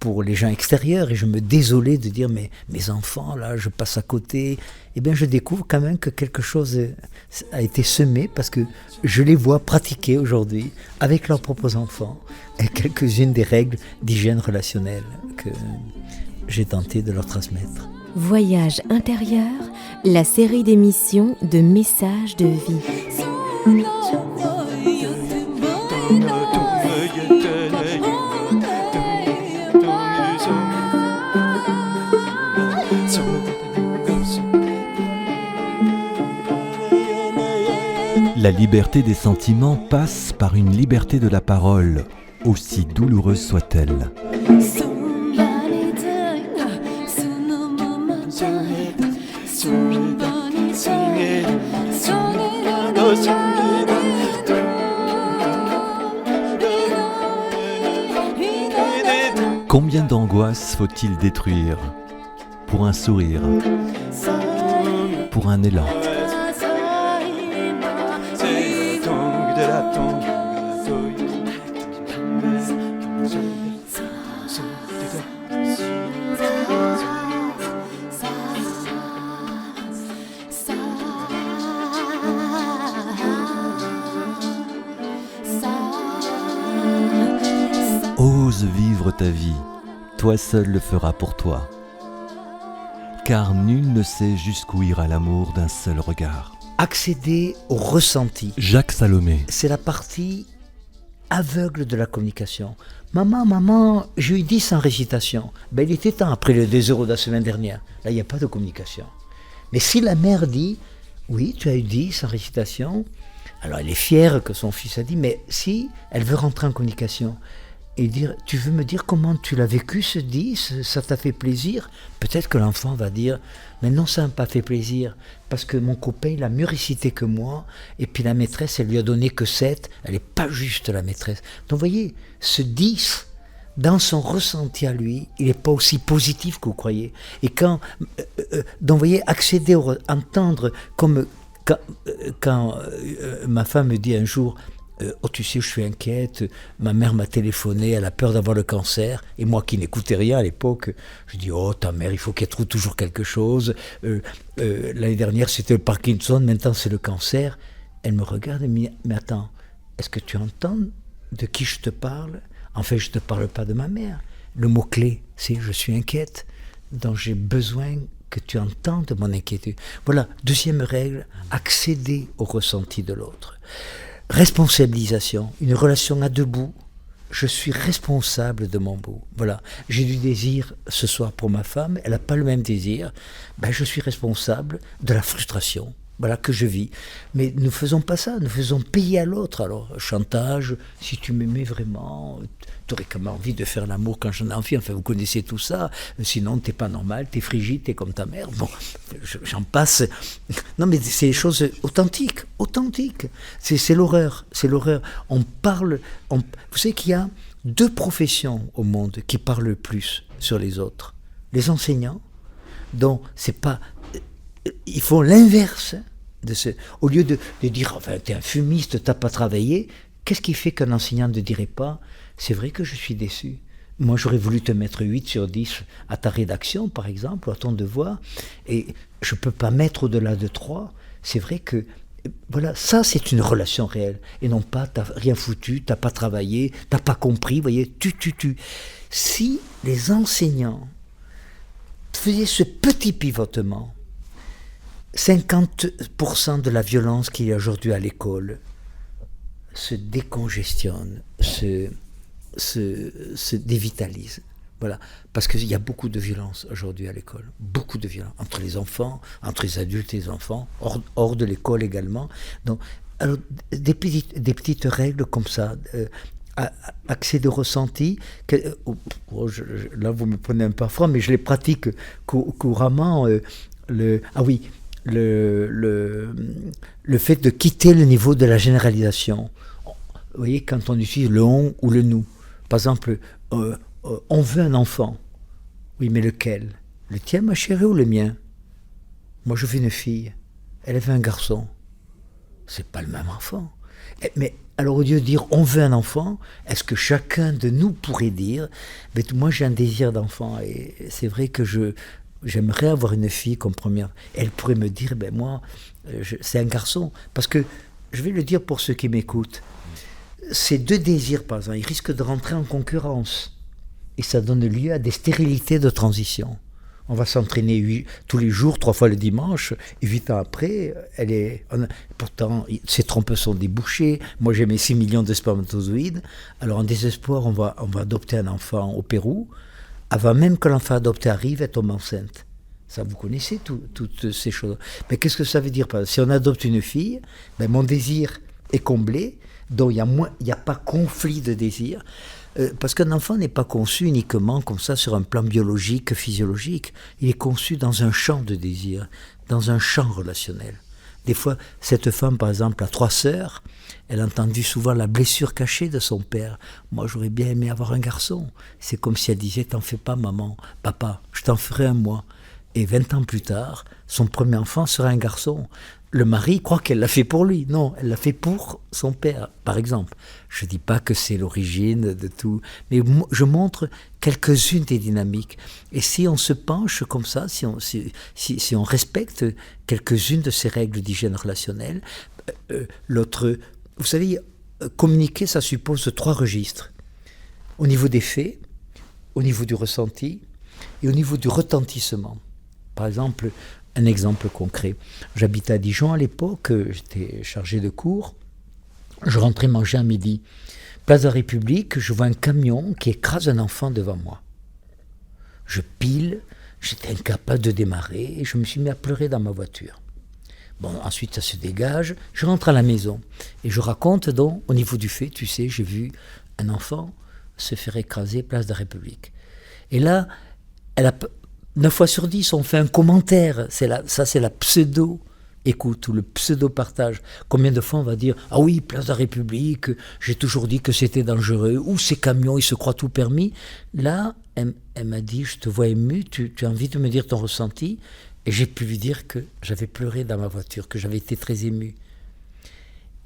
pour les gens extérieurs, et je me désolais de dire mais mes enfants là, je passe à côté. Eh bien, je découvre quand même que quelque chose a été semé parce que je les vois pratiquer aujourd'hui avec leurs propres enfants et quelques-unes des règles d'hygiène relationnelle que j'ai tenté de leur transmettre. Voyage intérieur, la série d'émissions de messages de vie. La liberté des sentiments passe par une liberté de la parole, aussi douloureuse soit-elle. Combien d'angoisses faut-il détruire pour un sourire ? pour un élan. Ose vivre ta vie, toi seul le feras pour toi. Car nul ne sait jusqu'où ira l'amour d'un seul regard. Accéder au ressenti, Jacques Salomé. c'est la partie aveugle de la communication. Maman, j'ai eu 10 en récitation. Ben, il était temps après les 2 euros de la semaine dernière. Là, il n'y a pas de communication. Mais si la mère dit, oui, tu as eu 10 en récitation, alors elle est fière que son fils a dit, mais si elle veut rentrer en communication, et dire, tu veux me dire comment tu l'as vécu ce 10, ça t'a fait plaisir? Peut-être que l'enfant va dire, mais non, ça m'a pas fait plaisir, parce que mon copain, il a mieux récité que moi, et puis la maîtresse, elle lui a donné que 7, elle n'est pas juste la maîtresse. Donc vous voyez, ce 10, dans son ressenti à lui, il n'est pas aussi positif que vous croyez. Et quand, donc vous voyez, accéder, entendre, comme quand ma femme me dit un jour, oh tu sais je suis inquiète, ma mère m'a téléphoné, elle a peur d'avoir le cancer, et moi qui n'écoutais rien à l'époque, je dis oh ta mère il faut qu'elle trouve toujours quelque chose, l'année dernière c'était le Parkinson, maintenant c'est le cancer. Elle me regarde et me dit mais attends, est-ce que tu entends de qui je te parle? En fait je ne te parle pas de ma mère, le mot clé c'est je suis inquiète, donc j'ai besoin que tu entendes mon inquiétude. Voilà, deuxième règle, accéder au ressenti de l'autre. Responsabilisation, une relation à deux bouts. Je suis responsable de mon bout. Voilà, j'ai du désir ce soir pour ma femme, elle n'a pas le même désir. Ben, je suis responsable de la frustration. Voilà, que je vis. Mais nous ne faisons pas ça, nous faisons payer à l'autre. Alors, chantage, si tu m'aimais vraiment, tu aurais quand même envie de faire l'amour quand j'en ai envie. Enfin, vous connaissez tout ça. Sinon, t'es pas normal, t'es frigide, t'es comme ta mère. Bon, j'en passe. Non, mais c'est des choses authentiques. C'est l'horreur, On parle... vous savez qu'il y a 2 professions au monde qui parlent le plus sur les autres. Les enseignants, dont c'est pas... Ils font l'inverse de ce. Au lieu de dire, enfin, t'es un fumiste, t'as pas travaillé, qu'est-ce qui fait qu'un enseignant ne dirait pas, c'est vrai que je suis déçu. Moi, j'aurais voulu te mettre 8 sur 10 à ta rédaction, par exemple, ou à ton devoir, et je peux pas mettre au-delà de 3. C'est vrai que, voilà, ça, c'est une relation réelle. Et non pas, t'as rien foutu, t'as pas travaillé, t'as pas compris, vous voyez, tu. Si les enseignants faisaient ce petit pivotement, 50% de la violence qu'il y a aujourd'hui à l'école se décongestionne, se dévitalise. Voilà. Parce qu'il y a beaucoup de violence aujourd'hui à l'école. Beaucoup de violence. Entre les enfants, entre les adultes et les enfants, hors de l'école également. Donc, alors, des petites règles comme ça, accès de ressenti. Là, vous me prenez un peu à froid, mais je les pratique couramment. Le fait de quitter le niveau de la généralisation. Vous voyez, quand on utilise le on ou le nous. Par exemple, on veut un enfant. Oui, mais lequel? Le tien, ma chérie, ou le mien? Moi, je veux une fille. Elle veut un garçon. C'est pas le même enfant. Mais alors, au lieu de dire on veut un enfant, est-ce que chacun de nous pourrait dire mais moi, j'ai un désir d'enfant et c'est vrai que j'aimerais avoir une fille comme première. Elle pourrait me dire, ben moi, c'est un garçon. Parce que, je vais le dire pour ceux qui m'écoutent, ces 2 désirs, par exemple, ils risquent de rentrer en concurrence. Et ça donne lieu à des stérilités de transition. On va s'entraîner tous les jours, 3 fois le dimanche, et 8 ans après, pourtant, ces trompes sont débouchées. Moi, j'ai mes 6 millions de spermatozoïdes. Alors, en désespoir, on va adopter un enfant au Pérou. Avant même que l'enfant adopté arrive, elle tombe enceinte. Ça, vous connaissez toutes ces choses. Mais qu'est-ce que ça veut dire? Si on adopte une fille, ben mon désir est comblé, donc il n'y a pas conflit de désir. Parce qu'un enfant n'est pas conçu uniquement comme ça sur un plan biologique, physiologique. Il est conçu dans un champ de désir, dans un champ relationnel. Des fois, cette femme, par exemple, a 3 sœurs. Elle a entendu souvent la blessure cachée de son père. Moi, j'aurais bien aimé avoir un garçon. C'est comme si elle disait, t'en fais pas, maman. Papa, je t'en ferai un, moi. Et 20 ans plus tard, son premier enfant sera un garçon. Le mari croit qu'elle l'a fait pour lui. Non, elle l'a fait pour son père, par exemple. Je ne dis pas que c'est l'origine de tout, mais je montre quelques-unes des dynamiques. Et si on se penche comme ça, si on respecte quelques-unes de ces règles d'hygiène relationnelle, vous savez, communiquer, ça suppose 3 registres. Au niveau des faits, au niveau du ressenti et au niveau du retentissement. Par exemple, un exemple concret. J'habitais à Dijon à l'époque, j'étais chargé de cours. Je rentrais manger à midi. Place de la République, je vois un camion qui écrase un enfant devant moi. Je pile, j'étais incapable de démarrer et je me suis mis à pleurer dans ma voiture. Bon, ensuite ça se dégage, je rentre à la maison et je raconte donc, au niveau du fait, tu sais, j'ai vu un enfant se faire écraser place de la République. Et là, 9 fois sur 10, on fait un commentaire. Ça, c'est la pseudo-écoute ou le pseudo-partage. Combien de fois on va dire « Ah oui, place de la République, j'ai toujours dit que c'était dangereux. » Ou « Ces camions, ils se croient tout permis. » Là, elle m'a dit « Je te vois ému, tu as envie de me dire ton ressenti ?» Et j'ai pu lui dire que j'avais pleuré dans ma voiture, que j'avais été très ému.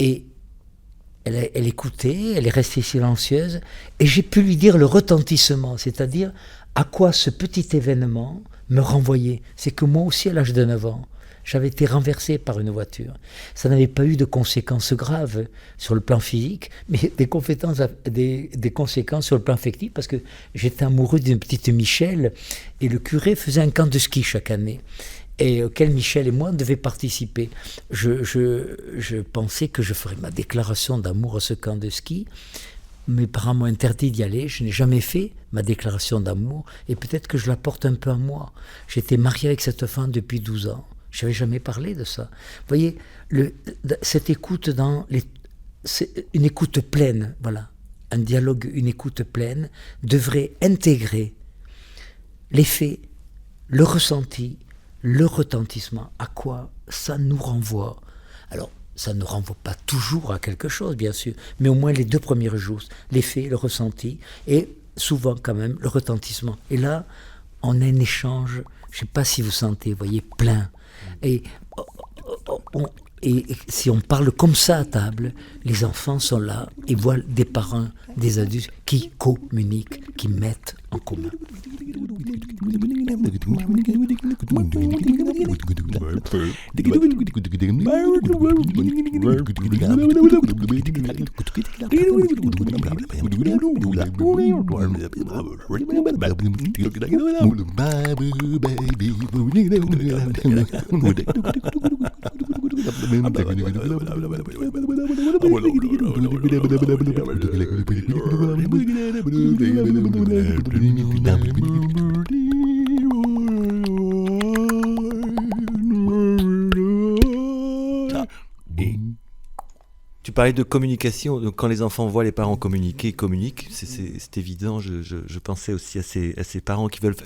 Et elle écoutait, elle est restée silencieuse. Et j'ai pu lui dire le retentissement, c'est-à-dire à quoi ce petit événement me renvoyait. C'est que moi aussi, à l'âge de 9 ans, j'avais été renversé par une voiture. Ça n'avait pas eu de conséquences graves sur le plan physique, mais des conséquences sur le plan affectif, parce que j'étais amoureux d'une petite Michel, et le curé faisait un camp de ski chaque année, et auquel Michel et moi devions participer. Je pensais que je ferais ma déclaration d'amour à ce camp de ski. Mes parents m'ont interdit d'y aller, je n'ai jamais fait ma déclaration d'amour, et peut-être que je la porte un peu en moi. J'étais marié avec cette femme depuis 12 ans, je n'avais jamais parlé de ça. Vous voyez, cette écoute c'est une écoute pleine, voilà, un dialogue, une écoute pleine, devrait intégrer les faits, le ressenti, le retentissement. À quoi ça nous renvoie? Alors, ça ne renvoie pas toujours à quelque chose, bien sûr, mais au moins les 2 premiers jours, les faits, le ressenti, et souvent quand même le retentissement. Et là, on a un échange, je ne sais pas si vous sentez, vous voyez, plein. Et si on parle comme ça à table, les enfants sont là et voient des parents, des adultes qui communiquent, qui mettent en commun. Tu parlais de communication, donc quand les enfants voient les parents communiquer, ils communiquent, c'est évident. Je pensais aussi à ces parents qui veulent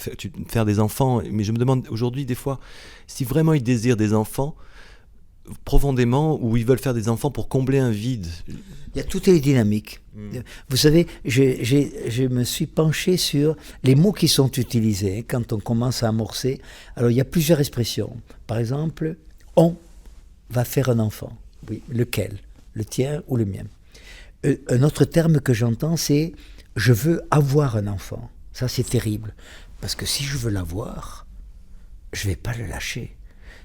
faire des enfants, mais je me demande aujourd'hui des fois si vraiment ils désirent des enfants profondément ou ils veulent faire des enfants pour combler un vide. Il y a toutes les dynamiques. Vous savez, je me suis penché sur les mots qui sont utilisés quand on commence à amorcer. Alors il y a plusieurs expressions. Par exemple, on va faire un enfant. Oui, lequel ? Le tien ou le mien. Un autre terme que j'entends, c'est « je veux avoir un enfant ». Ça, c'est terrible. Parce que si je veux l'avoir, je ne vais pas le lâcher.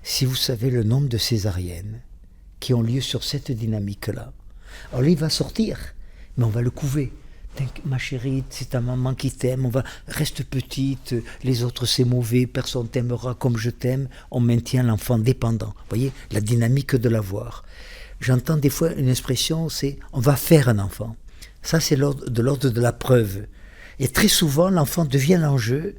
Si vous savez le nombre de césariennes qui ont lieu sur cette dynamique-là, alors lui, il va sortir, mais on va le couver. Ma chérie, c'est ta maman qui t'aime, reste petite, les autres c'est mauvais, personne t'aimera comme je t'aime, on maintient l'enfant dépendant. Vous voyez, la dynamique de l'avoir. J'entends des fois une expression, c'est « on va faire un enfant ». Ça, c'est de l'ordre de la preuve. Et très souvent, l'enfant devient l'enjeu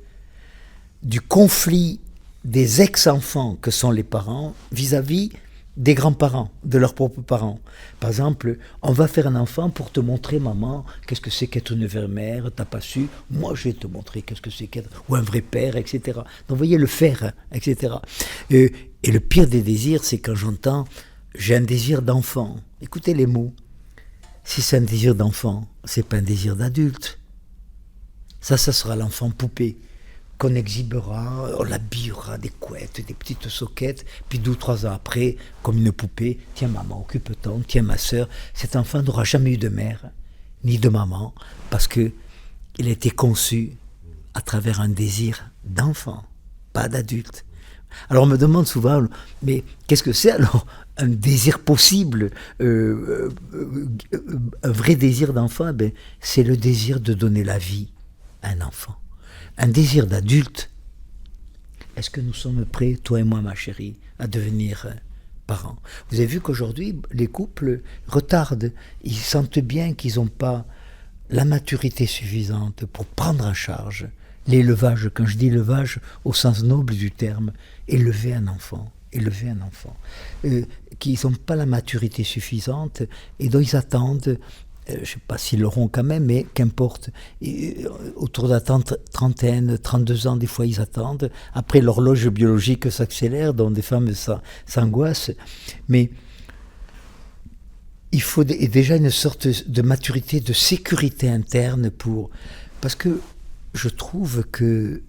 du conflit des ex-enfants que sont les parents vis-à-vis des grands-parents, de leurs propres parents. Par exemple, on va faire un enfant pour te montrer, maman, qu'est-ce que c'est qu'être une vraie mère, t'as pas su, moi je vais te montrer qu'est-ce que c'est qu'être, ou un vrai père, etc. Donc vous voyez, le faire, etc. Et le pire des désirs, c'est quand j'entends « j'ai un désir d'enfant ». Écoutez les mots. Si c'est un désir d'enfant, c'est pas un désir d'adulte. Ça sera l'enfant poupée. qu'on exhibera, on l'habillera des couettes, des petites soquettes, puis 2 ou 3 ans après, comme une poupée, tiens maman, occupe-toi, tiens ma sœur. Cet enfant n'aura jamais eu de mère, ni de maman, parce qu'il a été conçu à travers un désir d'enfant, pas d'adulte. Alors on me demande souvent, mais qu'est-ce que c'est alors un désir possible, un vrai désir d'enfant? C'est le désir de donner la vie à un enfant. Un désir d'adulte. Est-ce que nous sommes prêts, toi et moi ma chérie, à devenir parents? Vous avez vu qu'aujourd'hui les couples retardent, ils sentent bien qu'ils n'ont pas la maturité suffisante pour prendre en charge l'élevage. Quand je dis élevage au sens noble du terme, élever un enfant, qu'ils n'ont pas la maturité suffisante et dont ils attendent, je ne sais pas s'ils l'auront quand même, mais qu'importe, autour de la trentaine, 32 ans, des fois ils attendent, après l'horloge biologique s'accélère, dont des femmes s'angoissent, mais il faut déjà une sorte de maturité, de sécurité interne parce que je trouve que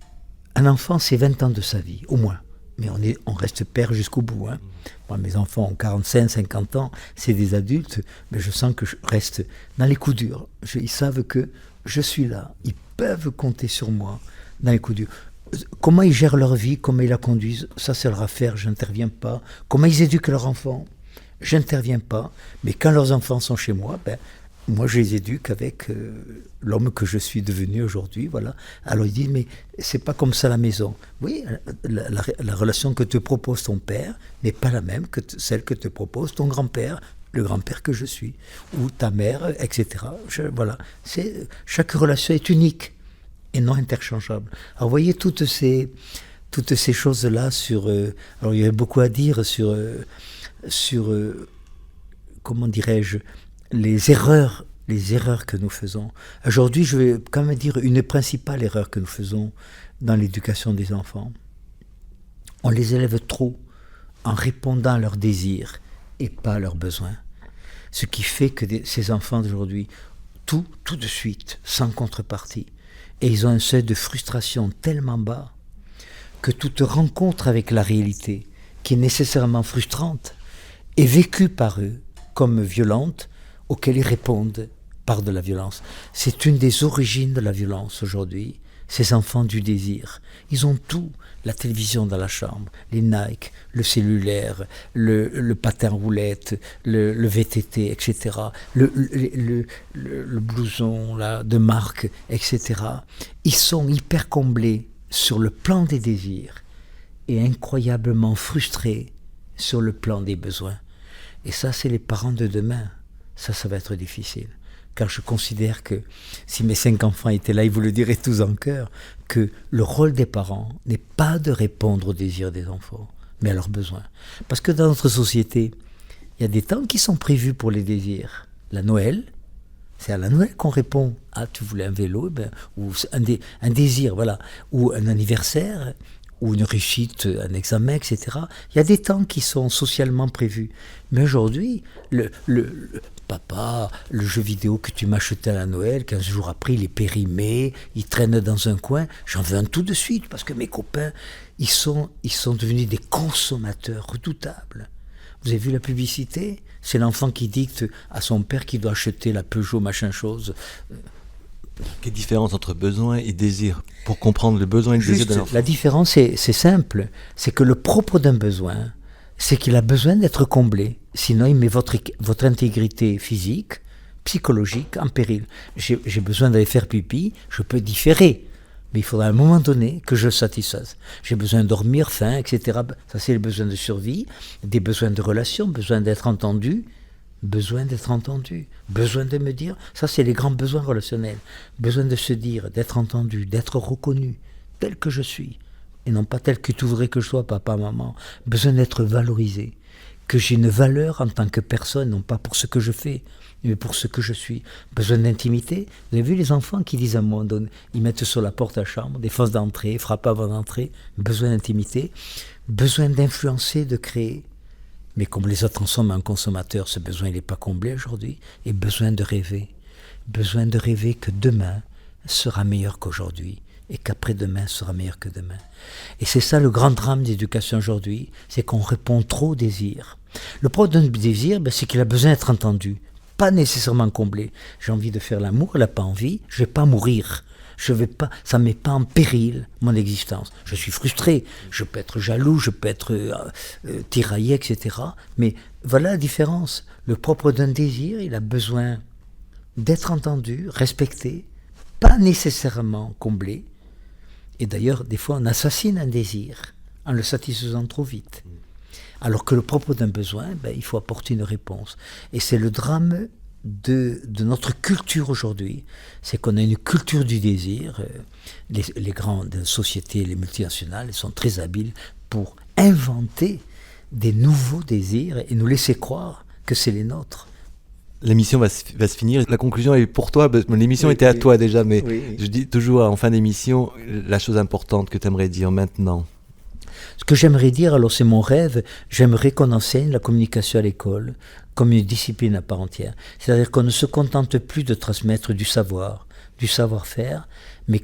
un enfant, c'est 20 ans de sa vie, au moins. Mais on reste père jusqu'au bout. Hein. Moi, mes enfants ont 45, 50 ans, c'est des adultes, mais je sens que je reste dans les coups durs. Ils savent que je suis là, ils peuvent compter sur moi dans les coups durs. Comment ils gèrent leur vie, comment ils la conduisent, ça c'est leur affaire, je n'interviens pas. Comment ils éduquent leurs enfants, je n'interviens pas. Mais quand leurs enfants sont chez moi, moi je les éduque avec l'homme que je suis devenu aujourd'hui, voilà. Alors ils disent, mais c'est pas comme ça à la maison. Oui, la relation que te propose ton père n'est pas la même que celle que te propose ton grand-père, le grand-père que je suis, ou ta mère, etc. Voilà. Chaque relation est unique et non interchangeable. Alors vous voyez toutes ces choses-là alors il y a beaucoup à dire sur comment dirais-je, les erreurs que nous faisons. Aujourd'hui, je vais quand même dire une principale erreur que nous faisons dans l'éducation des enfants. On les élève trop en répondant à leurs désirs et pas à leurs besoins. Ce qui fait que ces enfants d'aujourd'hui, tout de suite, sans contrepartie. Et ils ont un seuil de frustration tellement bas que toute rencontre avec la réalité, qui est nécessairement frustrante, est vécue par eux comme violente, auxquelles ils répondent par de la violence. C'est une des origines de la violence aujourd'hui, ces enfants du désir. Ils ont tout, la télévision dans la chambre, les Nike, le cellulaire, le patin roulette, le VTT, etc., le blouson là, de marque, etc. Ils sont hyper comblés sur le plan des désirs et incroyablement frustrés sur le plan des besoins. Et ça, c'est les parents de demain. Ça va être difficile. Car je considère que, si mes 5 enfants étaient là, ils vous le diraient tous en chœur, que le rôle des parents n'est pas de répondre aux désirs des enfants, mais à leurs besoins. Parce que dans notre société, il y a des temps qui sont prévus pour les désirs. La Noël, c'est à la Noël qu'on répond. Ah, tu voulais un vélo, ou un désir, voilà. Ou un anniversaire, ou une réussite, un examen, etc. Il y a des temps qui sont socialement prévus. Mais aujourd'hui, papa, le jeu vidéo que tu m'as acheté à la Noël, 15 jours après, il est périmé, il traîne dans un coin, j'en veux un tout de suite, parce que mes copains, ils sont devenus des consommateurs redoutables. Vous avez vu la publicité? C'est l'enfant qui dicte à son père qu'il doit acheter la Peugeot machin chose. Quelle différence entre besoin et désir? Pour comprendre le besoin et le désir de l'enfant. La différence, c'est simple. C'est que le propre d'un besoin, c'est qu'il a besoin d'être comblé. Sinon, il met votre intégrité physique, psychologique en péril. J'ai besoin d'aller faire pipi, je peux différer. Mais il faudra à un moment donné que je le satisfasse. J'ai besoin de dormir, faim, etc. Ça, c'est les besoins de survie, des besoins de relation, besoin d'être entendu, besoin de me dire. Ça, c'est les grands besoins relationnels. Besoin de se dire, d'être entendu, d'être reconnu, tel que je suis. Et non pas tel que tu voudrais que je sois, papa, maman. Besoin d'être valorisé. Que j'ai une valeur en tant que personne, non pas pour ce que je fais, mais pour ce que je suis. Besoin d'intimité. Vous avez vu les enfants qui disent à un moment donné, ils mettent sur la porte à la chambre, des fausses d'entrée, frappent avant d'entrer. Besoin d'intimité. Besoin d'influencer, de créer. Mais comme les autres en sommes un consommateur, ce besoin n'est pas comblé aujourd'hui. Et besoin de rêver. Besoin de rêver que demain sera meilleur qu'aujourd'hui. et qu'après-demain sera meilleur que demain. Et c'est ça le grand drame de l'éducation aujourd'hui, c'est qu'on répond trop au désir. Le problème d'un désir, c'est qu'il a besoin d'être entendu, pas nécessairement comblé. J'ai envie de faire l'amour, elle n'a pas envie, je ne vais pas mourir. Ça ne met pas en péril mon existence. Je suis frustré, je peux être jaloux, je peux être tiraillé, etc. Mais voilà la différence. Le propre d'un désir, il a besoin d'être entendu, respecté, pas nécessairement comblé. Et d'ailleurs, des fois, on assassine un désir en le satisfaisant trop vite. Alors que le propre d'un besoin, il faut apporter une réponse. Et c'est le drame de notre culture aujourd'hui, c'est qu'on a une culture du désir. Les grandes sociétés, les multinationales, elles sont très habiles pour inventer des nouveaux désirs et nous laisser croire que c'est les nôtres. L'émission va se finir. La conclusion est pour toi. L'émission était à toi déjà, mais je dis toujours en fin d'émission la chose importante que tu aimerais dire maintenant. Ce que j'aimerais dire, alors c'est mon rêve, j'aimerais qu'on enseigne la communication à l'école comme une discipline à part entière. C'est-à-dire qu'on ne se contente plus de transmettre du savoir, du savoir-faire, mais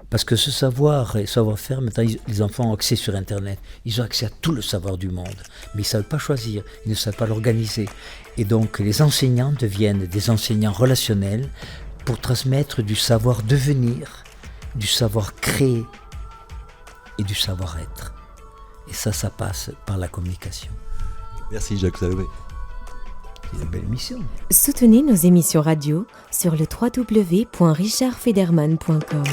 parce que ce savoir et savoir-faire, maintenant les enfants ont accès sur Internet, ils ont accès à tout le savoir du monde, mais ils ne savent pas choisir, ils ne savent pas l'organiser. Et donc les enseignants deviennent des enseignants relationnels pour transmettre du savoir-devenir, du savoir-créer et du savoir-être. Et ça passe par la communication. Merci Jacques Salomé. C'est une belle émission. Soutenez nos émissions radio sur le www.richardfederman.com.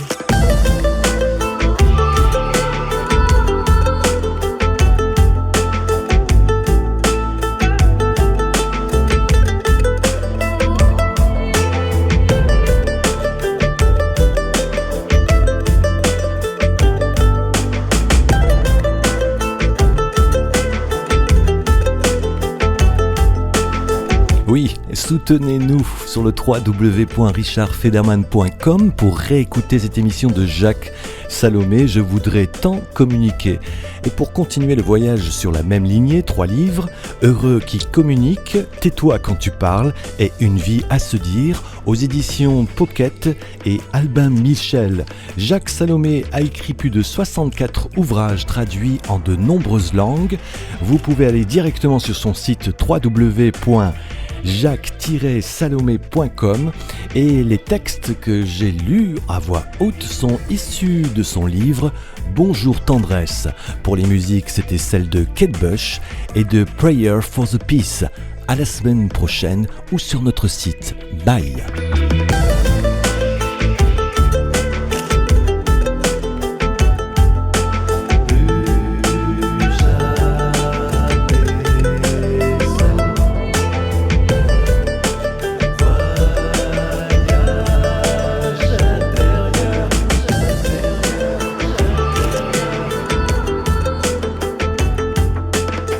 Oui, soutenez-nous sur le www.richardfederman.com pour réécouter cette émission de Jacques Salomé, Je voudrais tant communiquer. Et pour continuer le voyage sur la même lignée, 3 livres, Heureux qui communique, Tais-toi quand tu parles et Une vie à se dire, aux éditions Pocket et Albin Michel. Jacques Salomé a écrit plus de 64 ouvrages traduits en de nombreuses langues. Vous pouvez aller directement sur son site www.jacques-salomé.com et les textes que j'ai lus à voix haute sont issus de son livre Bonjour tendresse. Pour les musiques, c'était celle de Kate Bush et de Prayer for the Peace. À la semaine prochaine ou sur notre site. Bye.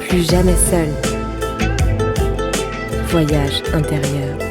Plus jamais seul. Voyage intérieur.